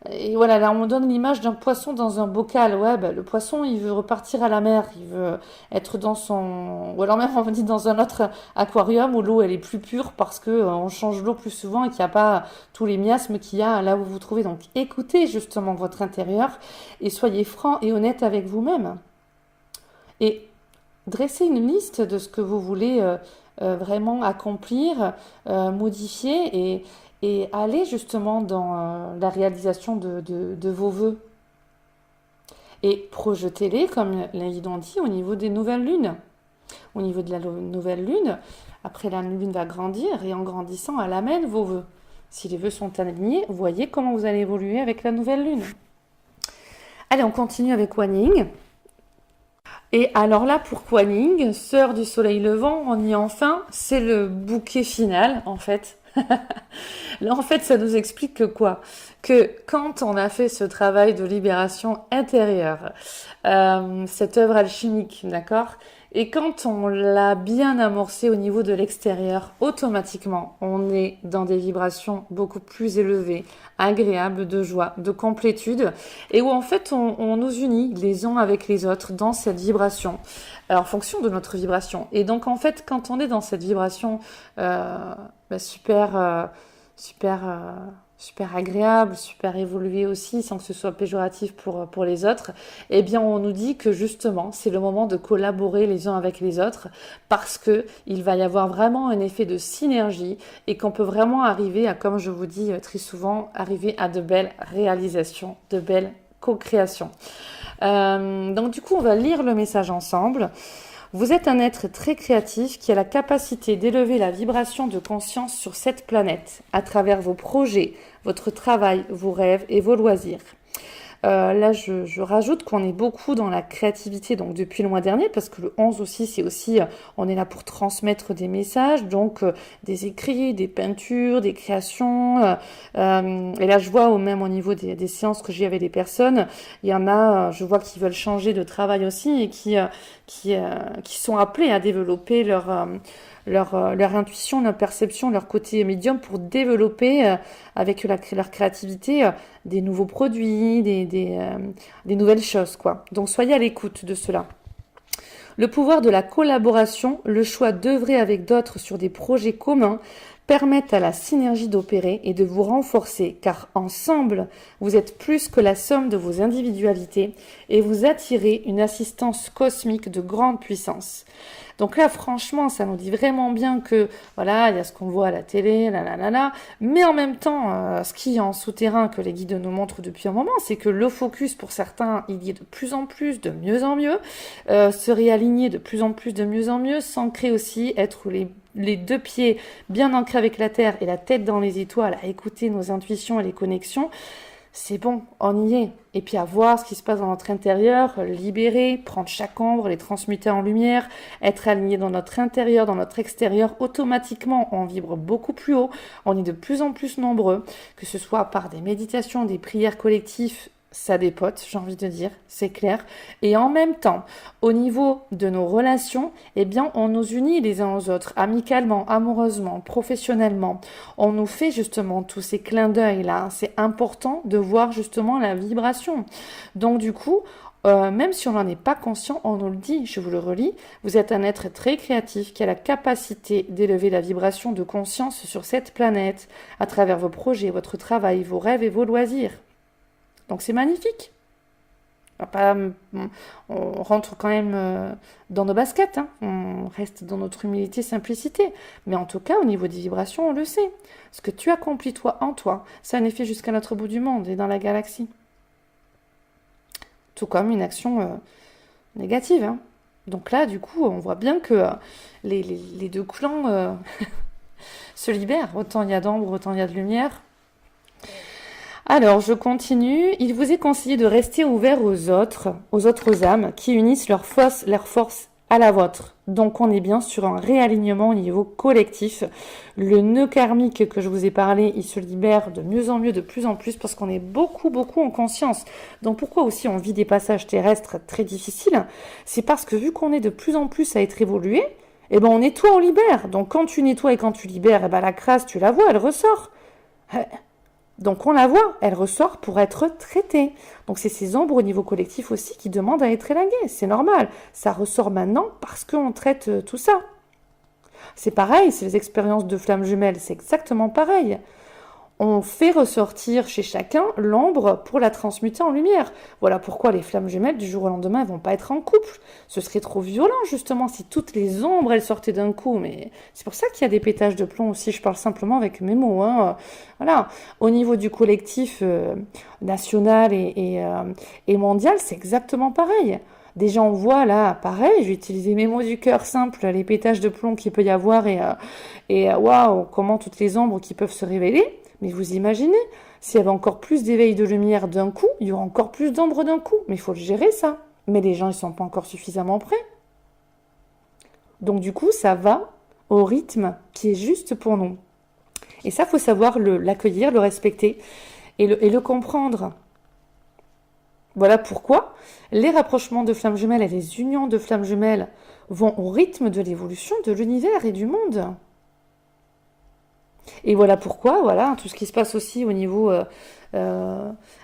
Et voilà, là on donne l'image d'un poisson dans un bocal. Ouais, ben, le poisson il veut repartir à la mer, il veut être dans son, ou alors même on dit dans un autre aquarium où l'eau elle est plus pure parce que on change l'eau plus souvent et qu'il n'y a pas tous les miasmes qu'il y a là où vous vous trouvez. Donc écoutez justement votre intérieur et soyez franc et honnête avec vous-même. Et dressez une liste de ce que vous voulez vraiment accomplir, modifier et aller justement dans la réalisation de vos vœux. Et projetez-les, comme les guides ont dit, au niveau des nouvelles lunes. Au niveau de la nouvelle lune, après la lune va grandir et en grandissant, elle amène vos vœux. Si les vœux sont alignés, voyez comment vous allez évoluer avec la nouvelle lune. Allez, on continue avec Kuan Yin. Et alors là, pour Kuan Yin, sœur du soleil levant, on y est enfin, c'est le bouquet final en fait. Là, en fait, ça nous explique que quoi? Que quand on a fait ce travail de libération intérieure, cette œuvre alchimique, d'accord? Et quand on l'a bien amorcé au niveau de l'extérieur, automatiquement, on est dans des vibrations beaucoup plus élevées, agréables, de joie, de complétude, et où en fait on nous unit les uns avec les autres dans cette vibration, en fonction de notre vibration. Et donc en fait, quand on est dans cette vibration super agréable, super évolué aussi, sans que ce soit péjoratif pour les autres, eh bien on nous dit que justement c'est le moment de collaborer les uns avec les autres parce que il va y avoir vraiment un effet de synergie et qu'on peut vraiment arriver à, comme je vous dis très souvent, arriver à de belles réalisations, de belles co-création. Donc du coup, on va lire le message ensemble. Vous êtes un être très créatif qui a la capacité d'élever la vibration de conscience sur cette planète à travers vos projets, votre travail, vos rêves et vos loisirs. Là, je rajoute qu'on est beaucoup dans la créativité donc depuis le mois dernier, parce que le 11 aussi, c'est aussi, on est là pour transmettre des messages, donc des écrits, des peintures, des créations. Et là, je vois même au niveau des séances que j'ai avec des personnes, il y en a, je vois qui veulent changer de travail aussi et qui sont appelés à développer leur intuition, leur perception, leur côté médium pour développer avec leur créativité des nouveaux produits, des nouvelles choses, quoi. Donc soyez à l'écoute de cela. Le pouvoir de la collaboration, le choix d'œuvrer avec d'autres sur des projets communs permettent à la synergie d'opérer et de vous renforcer, car ensemble, vous êtes plus que la somme de vos individualités et vous attirez une assistance cosmique de grande puissance. Donc là, franchement, ça nous dit vraiment bien que, voilà, il y a ce qu'on voit à la télé, mais en même temps, ce qui est en souterrain que les guides nous montrent depuis un moment, c'est que le focus, pour certains, il y est de plus en plus, de mieux en mieux, se réaligner de plus en plus, de mieux en mieux, s'ancrer aussi, être les deux pieds bien ancrés avec la terre et la tête dans les étoiles, à écouter nos intuitions et les connexions. C'est bon, on y est. Et puis à voir ce qui se passe dans notre intérieur, libérer, prendre chaque ombre, les transmuter en lumière, être aligné dans notre intérieur, dans notre extérieur. Automatiquement, on vibre beaucoup plus haut, on est de plus en plus nombreux, que ce soit par des méditations, des prières collectives, ça dépote, j'ai envie de dire, c'est clair. Et en même temps, au niveau de nos relations, eh bien, on nous unit les uns aux autres, amicalement, amoureusement, professionnellement. On nous fait justement tous ces clins d'œil là. C'est important de voir justement la vibration. Donc du coup, même si on n'en est pas conscient, on nous le dit, je vous le relis, vous êtes un être très créatif qui a la capacité d'élever la vibration de conscience sur cette planète à travers vos projets, votre travail, vos rêves et vos loisirs. Donc c'est magnifique. On rentre quand même dans nos baskets, hein. On reste dans notre humilité, simplicité. Mais en tout cas, au niveau des vibrations, on le sait. Ce que tu accomplis toi en toi, ça a un effet jusqu'à l'autre bout du monde et dans la galaxie. Tout comme une action négative, hein. Donc là, du coup, on voit bien que les deux clans se libèrent. Autant il y a d'ombre, autant il y a de lumière. Alors, je continue. Il vous est conseillé de rester ouvert aux autres âmes qui unissent leur force à la vôtre. Donc, on est bien sur un réalignement au niveau collectif. Le nœud karmique que je vous ai parlé, il se libère de mieux en mieux, de plus en plus, parce qu'on est beaucoup, beaucoup en conscience. Donc, pourquoi aussi on vit des passages terrestres très difficiles? C'est parce que vu qu'on est de plus en plus à être évolué, eh ben, on nettoie, on libère. Donc, quand tu nettoies et quand tu libères, eh ben, la crasse, tu la vois, elle ressort. Donc on la voit, elle ressort pour être traitée. Donc c'est ces ombres au niveau collectif aussi qui demandent à être élaguées. C'est normal, ça ressort maintenant parce qu'on traite tout ça. C'est pareil, c'est les expériences de flammes jumelles, c'est exactement pareil. On fait ressortir chez chacun l'ombre pour la transmuter en lumière. Voilà pourquoi les flammes jumelles, du jour au lendemain, elles vont pas être en couple. Ce serait trop violent, justement, si toutes les ombres, elles sortaient d'un coup. Mais c'est pour ça qu'il y a des pétages de plomb aussi. Je parle simplement avec mes mots, hein. Voilà. Au niveau du collectif national et mondial, c'est exactement pareil. Déjà, on voit là, pareil, je vais utiliser mes mots du cœur simples, les pétages de plomb qu'il peut y avoir et waouh, comment toutes les ombres qui peuvent se révéler. Mais vous imaginez, s'il y avait encore plus d'éveil de lumière d'un coup, il y aura encore plus d'ombre d'un coup. Mais il faut le gérer, ça. Mais les gens, ils ne sont pas encore suffisamment prêts. Donc du coup, ça va au rythme qui est juste pour nous. Et ça, il faut savoir l'accueillir, le respecter et le comprendre. Voilà pourquoi les rapprochements de flammes jumelles et les unions de flammes jumelles vont au rythme de l'évolution de l'univers et du monde. Et voilà pourquoi, voilà, tout ce qui se passe aussi au niveau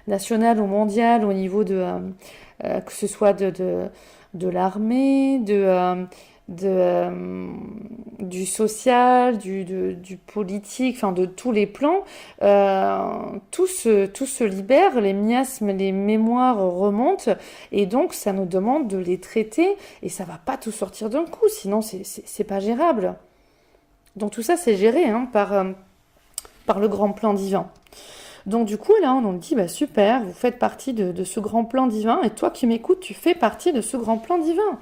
national ou mondial, au niveau que ce soit de l'armée, du social, du politique, enfin de tous les plans, tout se libère, les miasmes, les mémoires remontent, et donc ça nous demande de les traiter, et ça va pas tout sortir d'un coup, sinon c'est pas gérable. Donc tout ça c'est géré par le grand plan divin. Donc du coup, là, on nous dit, bah super, vous faites partie de ce grand plan divin, et toi qui m'écoutes, tu fais partie de ce grand plan divin.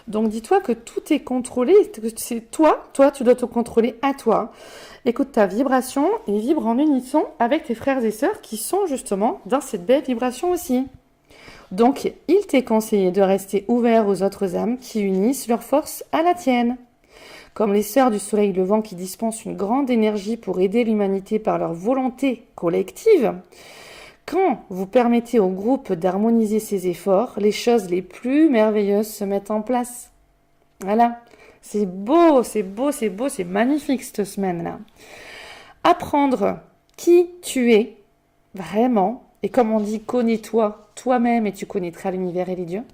Donc dis-toi que tout est contrôlé, que c'est toi, tu dois te contrôler à toi. Écoute ta vibration et vibre en unisson avec tes frères et sœurs qui sont justement dans cette belle vibration aussi. Donc, il t'est conseillé de rester ouvert aux autres âmes qui unissent leurs forces à la tienne. Comme les sœurs du soleil levant qui dispensent une grande énergie pour aider l'humanité par leur volonté collective, quand vous permettez au groupe d'harmoniser ses efforts, les choses les plus merveilleuses se mettent en place. Voilà. C'est beau, c'est beau, c'est beau, c'est magnifique cette semaine-là. Apprendre qui tu es, vraiment, et comme on dit, connais-toi toi-même et tu connaîtras l'univers et les dieux.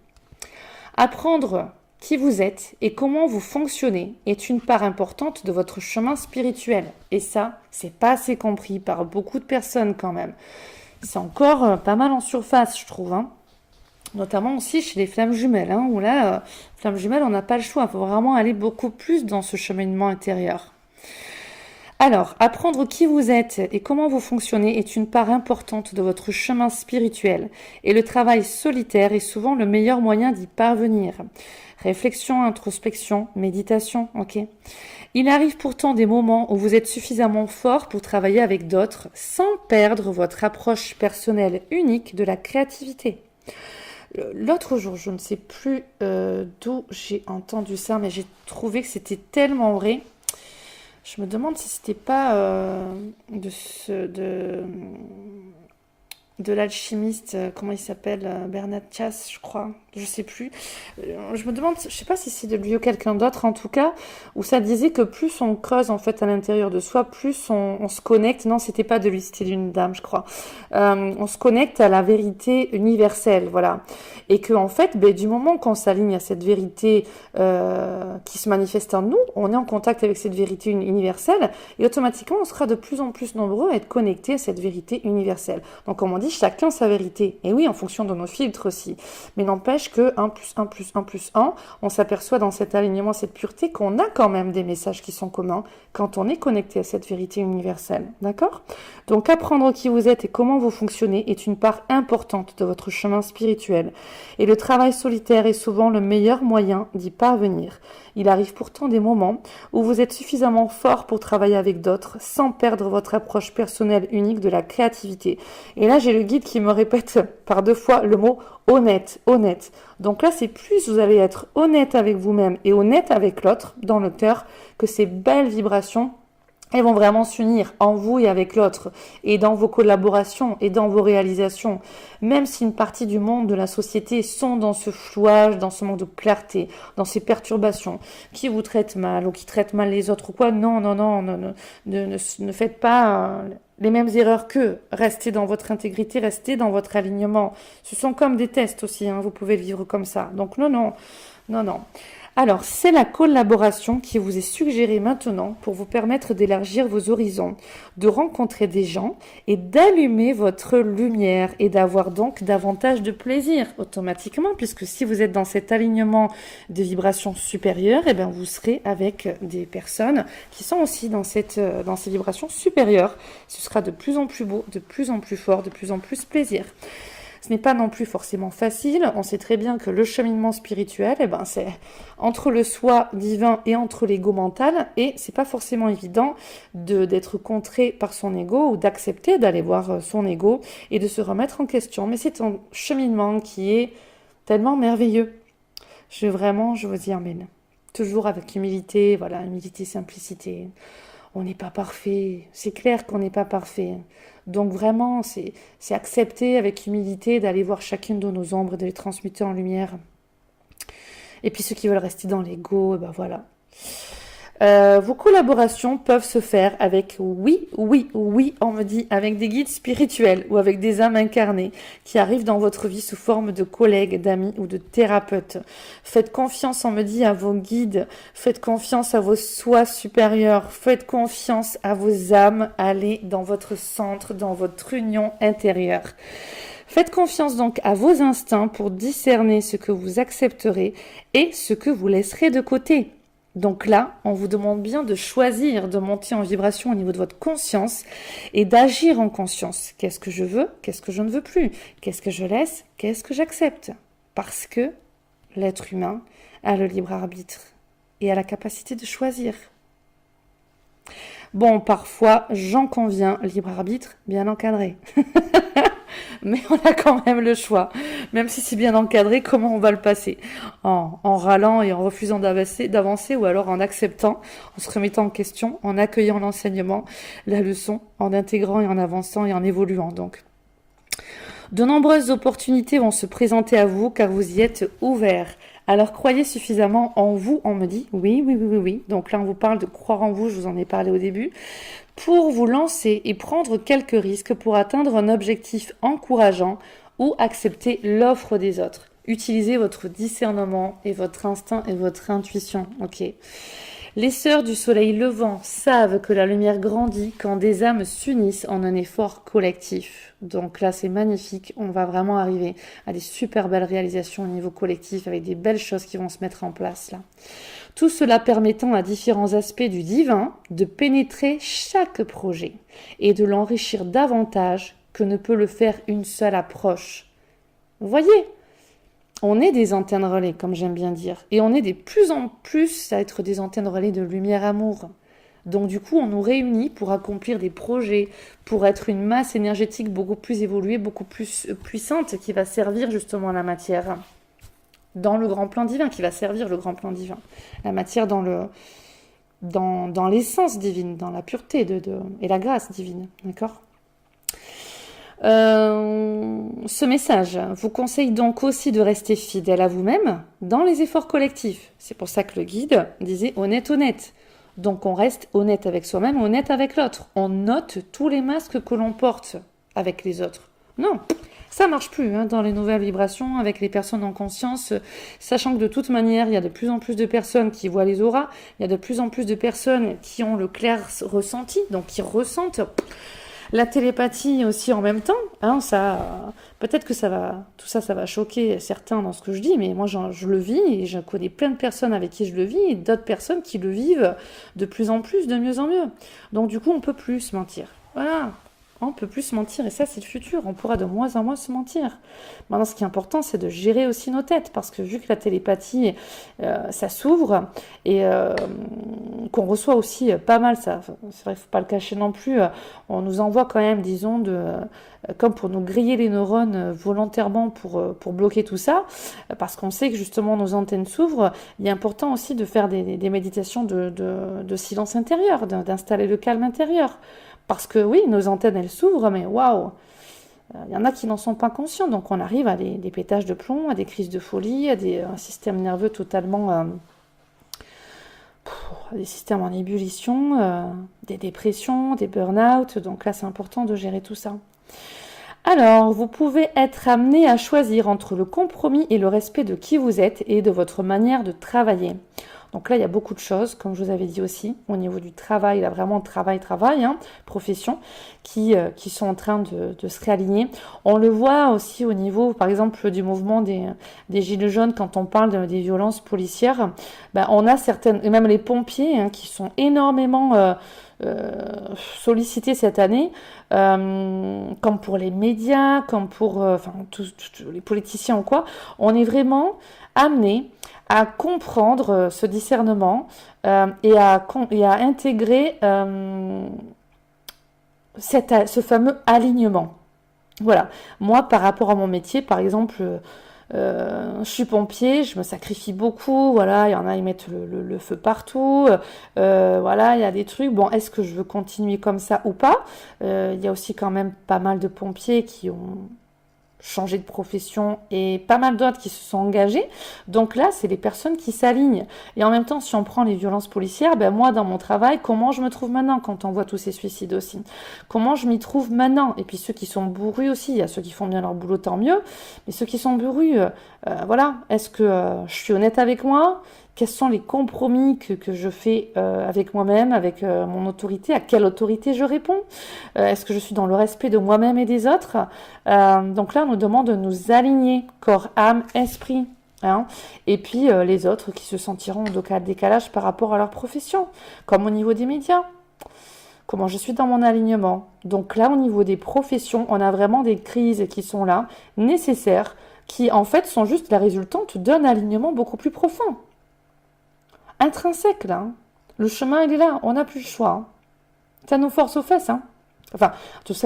Apprendre qui vous êtes et comment vous fonctionnez est une part importante de votre chemin spirituel. Et ça, c'est pas assez compris par beaucoup de personnes quand même. C'est encore pas mal en surface, je trouve, hein. Notamment aussi chez les flammes jumelles, hein, où là, flammes jumelles, on n'a pas le choix. Il faut vraiment aller beaucoup plus dans ce cheminement intérieur. Alors, apprendre qui vous êtes et comment vous fonctionnez est une part importante de votre chemin spirituel. Et le travail solitaire est souvent le meilleur moyen d'y parvenir. Réflexion, introspection, méditation, ok. Il arrive pourtant des moments où vous êtes suffisamment fort pour travailler avec d'autres sans perdre votre approche personnelle unique de la créativité. L'autre jour, je ne sais plus d'où j'ai entendu ça, mais j'ai trouvé que c'était tellement vrai. Je me demande si c'était pas de l'alchimiste, comment il s'appelle, Bernard Chass, je crois, je sais plus. Je me demande, je sais pas si c'est de lui ou quelqu'un d'autre en tout cas, où ça disait que plus on creuse en fait à l'intérieur de soi, plus on se connecte. Non, c'était pas de lui, c'était d'une dame, je crois. On se connecte à la vérité universelle, voilà. Et que en fait, du moment qu'on s'aligne à cette vérité qui se manifeste en nous, on est en contact avec cette vérité universelle, et automatiquement, on sera de plus en plus nombreux à être connectés à cette vérité universelle. Donc, comme on dit, chacun sa vérité. Et oui, en fonction de nos filtres aussi. Mais n'empêche que 1 plus 1 plus 1 plus 1, on s'aperçoit dans cet alignement, cette pureté, qu'on a quand même des messages qui sont communs quand on est connecté à cette vérité universelle. D'accord ? Donc, apprendre qui vous êtes et comment vous fonctionnez est une part importante de votre chemin spirituel. Et le travail solitaire est souvent le meilleur moyen d'y parvenir. Il arrive pourtant des moments où vous êtes suffisamment fort pour travailler avec d'autres sans perdre votre approche personnelle unique de la créativité. Et là, j'ai le guide qui me répète par 2 fois le mot honnête, honnête. Donc là, c'est plus vous allez être honnête avec vous-même et honnête avec l'autre dans le cœur que ces belles vibrations elles vont vraiment s'unir en vous et avec l'autre, et dans vos collaborations et dans vos réalisations. Même si une partie du monde, de la société, sont dans ce flouage, dans ce manque de clarté, dans ces perturbations, qui vous traitent mal ou qui traitent mal les autres ou quoi, non, ne faites pas les mêmes erreurs qu'eux. Restez dans votre intégrité, restez dans votre alignement. Ce sont comme des tests aussi, hein, vous pouvez le vivre comme ça. Donc non. Alors, c'est la collaboration qui vous est suggérée maintenant pour vous permettre d'élargir vos horizons, de rencontrer des gens et d'allumer votre lumière et d'avoir donc davantage de plaisir automatiquement, puisque si vous êtes dans cet alignement de vibrations supérieures, eh bien vous serez avec des personnes qui sont aussi dans ces vibrations supérieures. Ce sera de plus en plus beau, de plus en plus fort, de plus en plus plaisir. Ce n'est pas non plus forcément facile. On sait très bien que le cheminement spirituel, c'est entre le soi divin et entre l'ego mental. Et c'est pas forcément évident d'être contré par son ego ou d'accepter d'aller voir son ego et de se remettre en question. Mais c'est un cheminement qui est tellement merveilleux. Je vous y emmène. Toujours avec humilité, voilà, humilité, simplicité. On n'est pas parfait. C'est clair qu'on n'est pas parfait. Donc vraiment, c'est accepter avec humilité d'aller voir chacune de nos ombres et de les transmuter en lumière. Et puis ceux qui veulent rester dans l'ego, voilà. Vos collaborations peuvent se faire avec, oui, on me dit, avec des guides spirituels ou avec des âmes incarnées qui arrivent dans votre vie sous forme de collègues, d'amis ou de thérapeutes. Faites confiance, on me dit, à vos guides, faites confiance à vos soi supérieurs, faites confiance à vos âmes, allez dans votre centre, dans votre union intérieure. Faites confiance donc à vos instincts pour discerner ce que vous accepterez et ce que vous laisserez de côté. Donc là, on vous demande bien de choisir, de monter en vibration au niveau de votre conscience et d'agir en conscience. Qu'est-ce que je veux? Qu'est-ce que je ne veux plus? Qu'est-ce que je laisse? Qu'est-ce que j'accepte? Parce que l'être humain a le libre arbitre et a la capacité de choisir. Bon, parfois, j'en conviens, libre arbitre bien encadré. Mais on a quand même le choix. Même si c'est bien encadré, comment on va le passer? En râlant et en refusant d'avancer ou alors en acceptant, en se remettant en question, en accueillant l'enseignement, la leçon, en intégrant et en avançant et en évoluant. Donc, de nombreuses opportunités vont se présenter à vous car vous y êtes ouvert. Alors croyez suffisamment en vous, on me dit, oui, oui, oui, oui, oui. Donc là on vous parle de croire en vous, je vous en ai parlé au début, pour vous lancer et prendre quelques risques pour atteindre un objectif encourageant ou accepter l'offre des autres. Utilisez votre discernement et votre instinct et votre intuition, ok. Les sœurs du soleil levant savent que la lumière grandit quand des âmes s'unissent en un effort collectif. Donc là, c'est magnifique. On va vraiment arriver à des super belles réalisations au niveau collectif avec des belles choses qui vont se mettre en place là. Tout cela permettant à différents aspects du divin de pénétrer chaque projet et de l'enrichir davantage que ne peut le faire une seule approche. Vous voyez ? On est des antennes relais, comme j'aime bien dire. Et on est de plus en plus à être des antennes relais de lumière-amour. Donc du coup, on nous réunit pour accomplir des projets, pour être une masse énergétique beaucoup plus évoluée, beaucoup plus puissante, qui va servir justement la matière dans le grand plan divin, qui va servir le grand plan divin. La matière dans l'essence divine, dans la pureté et la grâce divine. D'accord ? Ce message vous conseille donc aussi de rester fidèle à vous-même dans les efforts collectifs. C'est pour ça que le guide disait honnête. Donc on reste honnête avec soi-même, honnête avec l'autre. On note tous les masques que l'on porte avec les autres. Non, ça marche plus dans les nouvelles vibrations avec les personnes en conscience, sachant que de toute manière, il y a de plus en plus de personnes qui voient les auras, il y a de plus en plus de personnes qui ont le clair ressenti, donc qui ressentent. La télépathie aussi en même temps, ça, peut-être que tout ça va choquer certains dans ce que je dis, mais moi je le vis et je connais plein de personnes avec qui je le vis et d'autres personnes qui le vivent de plus en plus, de mieux en mieux. Donc du coup, on peut plus se mentir. Voilà, on peut plus se mentir et ça c'est le futur, on pourra de moins en moins se mentir. Maintenant, ce qui est important, c'est de gérer aussi nos têtes parce que vu que la télépathie, ça s'ouvre et qu'on reçoit aussi pas mal, ça, c'est vrai, il ne faut pas le cacher non plus, on nous envoie quand même, disons, comme pour nous griller les neurones volontairement pour bloquer tout ça, parce qu'on sait que justement nos antennes s'ouvrent. Il est important aussi de faire des méditations de silence intérieur, d'installer le calme intérieur. Parce que oui, nos antennes, elles s'ouvrent, mais waouh, il y en a qui n'en sont pas conscients. Donc on arrive à des pétages de plomb, à des crises de folie, à un système nerveux totalement... des systèmes en ébullition, des dépressions, des burn-out. Donc là, c'est important de gérer tout ça. Alors, vous pouvez être amené à choisir entre le compromis et le respect de qui vous êtes et de votre manière de travailler. Donc là, il y a beaucoup de choses, comme je vous avais dit aussi, au niveau du travail, là vraiment travail, profession, qui sont en train de se réaligner. On le voit aussi au niveau, par exemple, du mouvement des Gilets jaunes, quand on parle des violences policières, on a certaines, et même les pompiers, qui sont énormément sollicités cette année, comme pour les médias, comme pour tous les politiciens ou quoi, on est vraiment amené à comprendre ce discernement et à intégrer ce fameux alignement. Voilà. Moi, par rapport à mon métier, par exemple, je suis pompier, je me sacrifie beaucoup. Voilà, il y en a, ils mettent le feu partout. Voilà, il y a des trucs. Bon, est-ce que je veux continuer comme ça ou pas? Il y a aussi quand même pas mal de pompiers qui ont changer de profession et pas mal d'autres qui se sont engagés. Donc là, c'est les personnes qui s'alignent. Et en même temps, si on prend les violences policières, moi, dans mon travail, comment je me trouve maintenant quand on voit tous ces suicides aussi? Comment je m'y trouve maintenant? Et puis ceux qui sont bourrus aussi, il y a ceux qui font bien leur boulot, tant mieux. Mais ceux qui sont bourrus, voilà, est-ce que je suis honnête avec moi? Quels sont les compromis que je fais avec moi-même, avec mon autorité? À quelle autorité je réponds? Est-ce que je suis dans le respect de moi-même et des autres? Donc là, on nous demande de nous aligner corps, âme, esprit. hein. Et puis les autres qui se sentiront en décalage par rapport à leur profession, comme au niveau des médias. Comment je suis dans mon alignement. Donc là, au niveau des professions, on a vraiment des crises qui sont là, nécessaires, qui en fait sont juste la résultante d'un alignement beaucoup plus profond. Intrinsèque là. Hein. Le chemin, il est là, on n'a plus le choix. Hein. Ça nous force aux fesses. Hein. Enfin,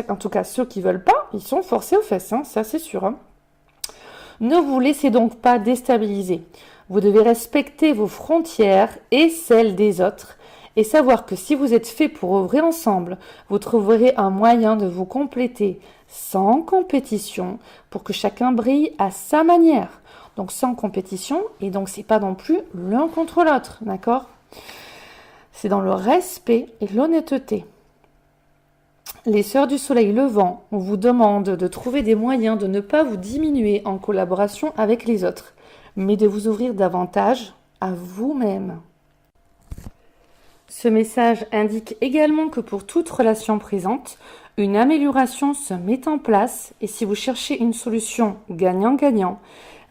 en tout cas, ceux qui veulent pas, ils sont forcés aux fesses, hein, ça c'est sûr. Hein. Ne vous laissez donc pas déstabiliser. Vous devez respecter vos frontières et celles des autres et savoir que si vous êtes fait pour œuvrer ensemble, vous trouverez un moyen de vous compléter sans compétition pour que chacun brille à sa manière. Donc sans compétition, et donc c'est pas non plus l'un contre l'autre, d'accord? C'est dans le respect et l'honnêteté. Les Sœurs du Soleil Levant, on vous demande de trouver des moyens de ne pas vous diminuer en collaboration avec les autres, mais de vous ouvrir davantage à vous-même. Ce message indique également que pour toute relation présente, une amélioration se met en place et si vous cherchez une solution gagnant-gagnant,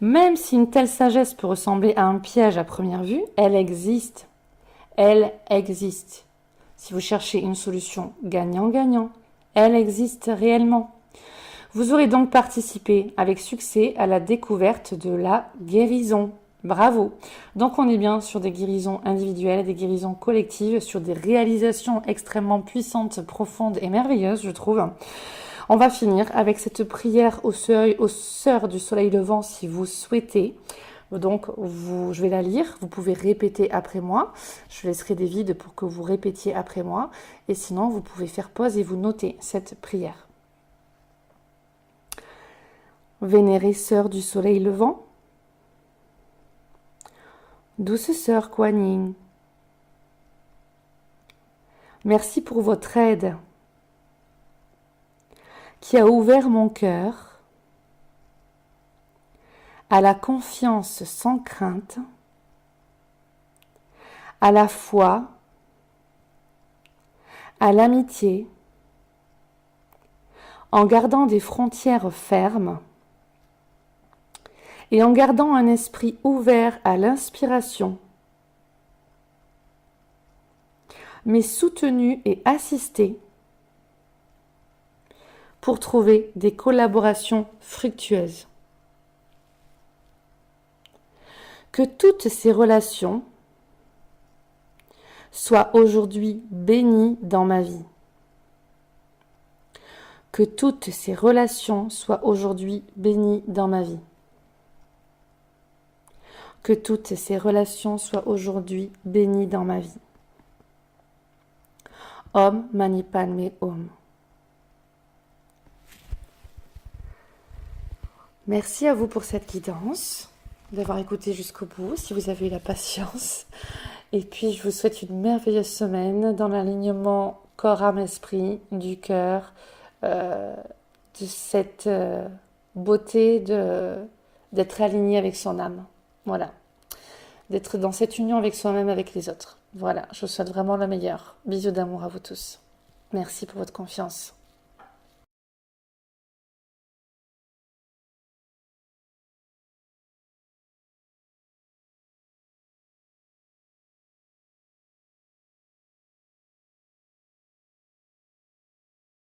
même si une telle sagesse peut ressembler à un piège à première vue, elle existe. Elle existe. Si vous cherchez une solution gagnant-gagnant, elle existe réellement. Vous aurez donc participé avec succès à la découverte de la guérison. Bravo. Donc on est bien sur des guérisons individuelles, des guérisons collectives, sur des réalisations extrêmement puissantes, profondes et merveilleuses, je trouve. On va finir avec cette prière aux Sœurs du Soleil Levant si vous souhaitez. Donc, je vais la lire, vous pouvez répéter après moi. Je laisserai des vides pour que vous répétiez après moi. Et sinon, vous pouvez faire pause et vous noter cette prière. Vénérée Sœur du Soleil Levant, douce Sœur Kuan Yin, merci pour votre aide qui a ouvert mon cœur à la confiance sans crainte, à la foi, à l'amitié, en gardant des frontières fermes et en gardant un esprit ouvert à l'inspiration, mais soutenu et assisté pour trouver des collaborations fructueuses. Que toutes ces relations soient aujourd'hui bénies dans ma vie. Que toutes ces relations soient aujourd'hui bénies dans ma vie. Que toutes ces relations soient aujourd'hui bénies dans ma vie. Om Mani Padme Hum. Merci à vous pour cette guidance, d'avoir écouté jusqu'au bout, si vous avez eu la patience. Et puis, je vous souhaite une merveilleuse semaine dans l'alignement corps, âme, esprit, du cœur, de cette beauté d'être aligné avec son âme. Voilà. D'être dans cette union avec soi-même, avec les autres. Voilà, je vous souhaite vraiment le meilleur. Bisous d'amour à vous tous. Merci pour votre confiance.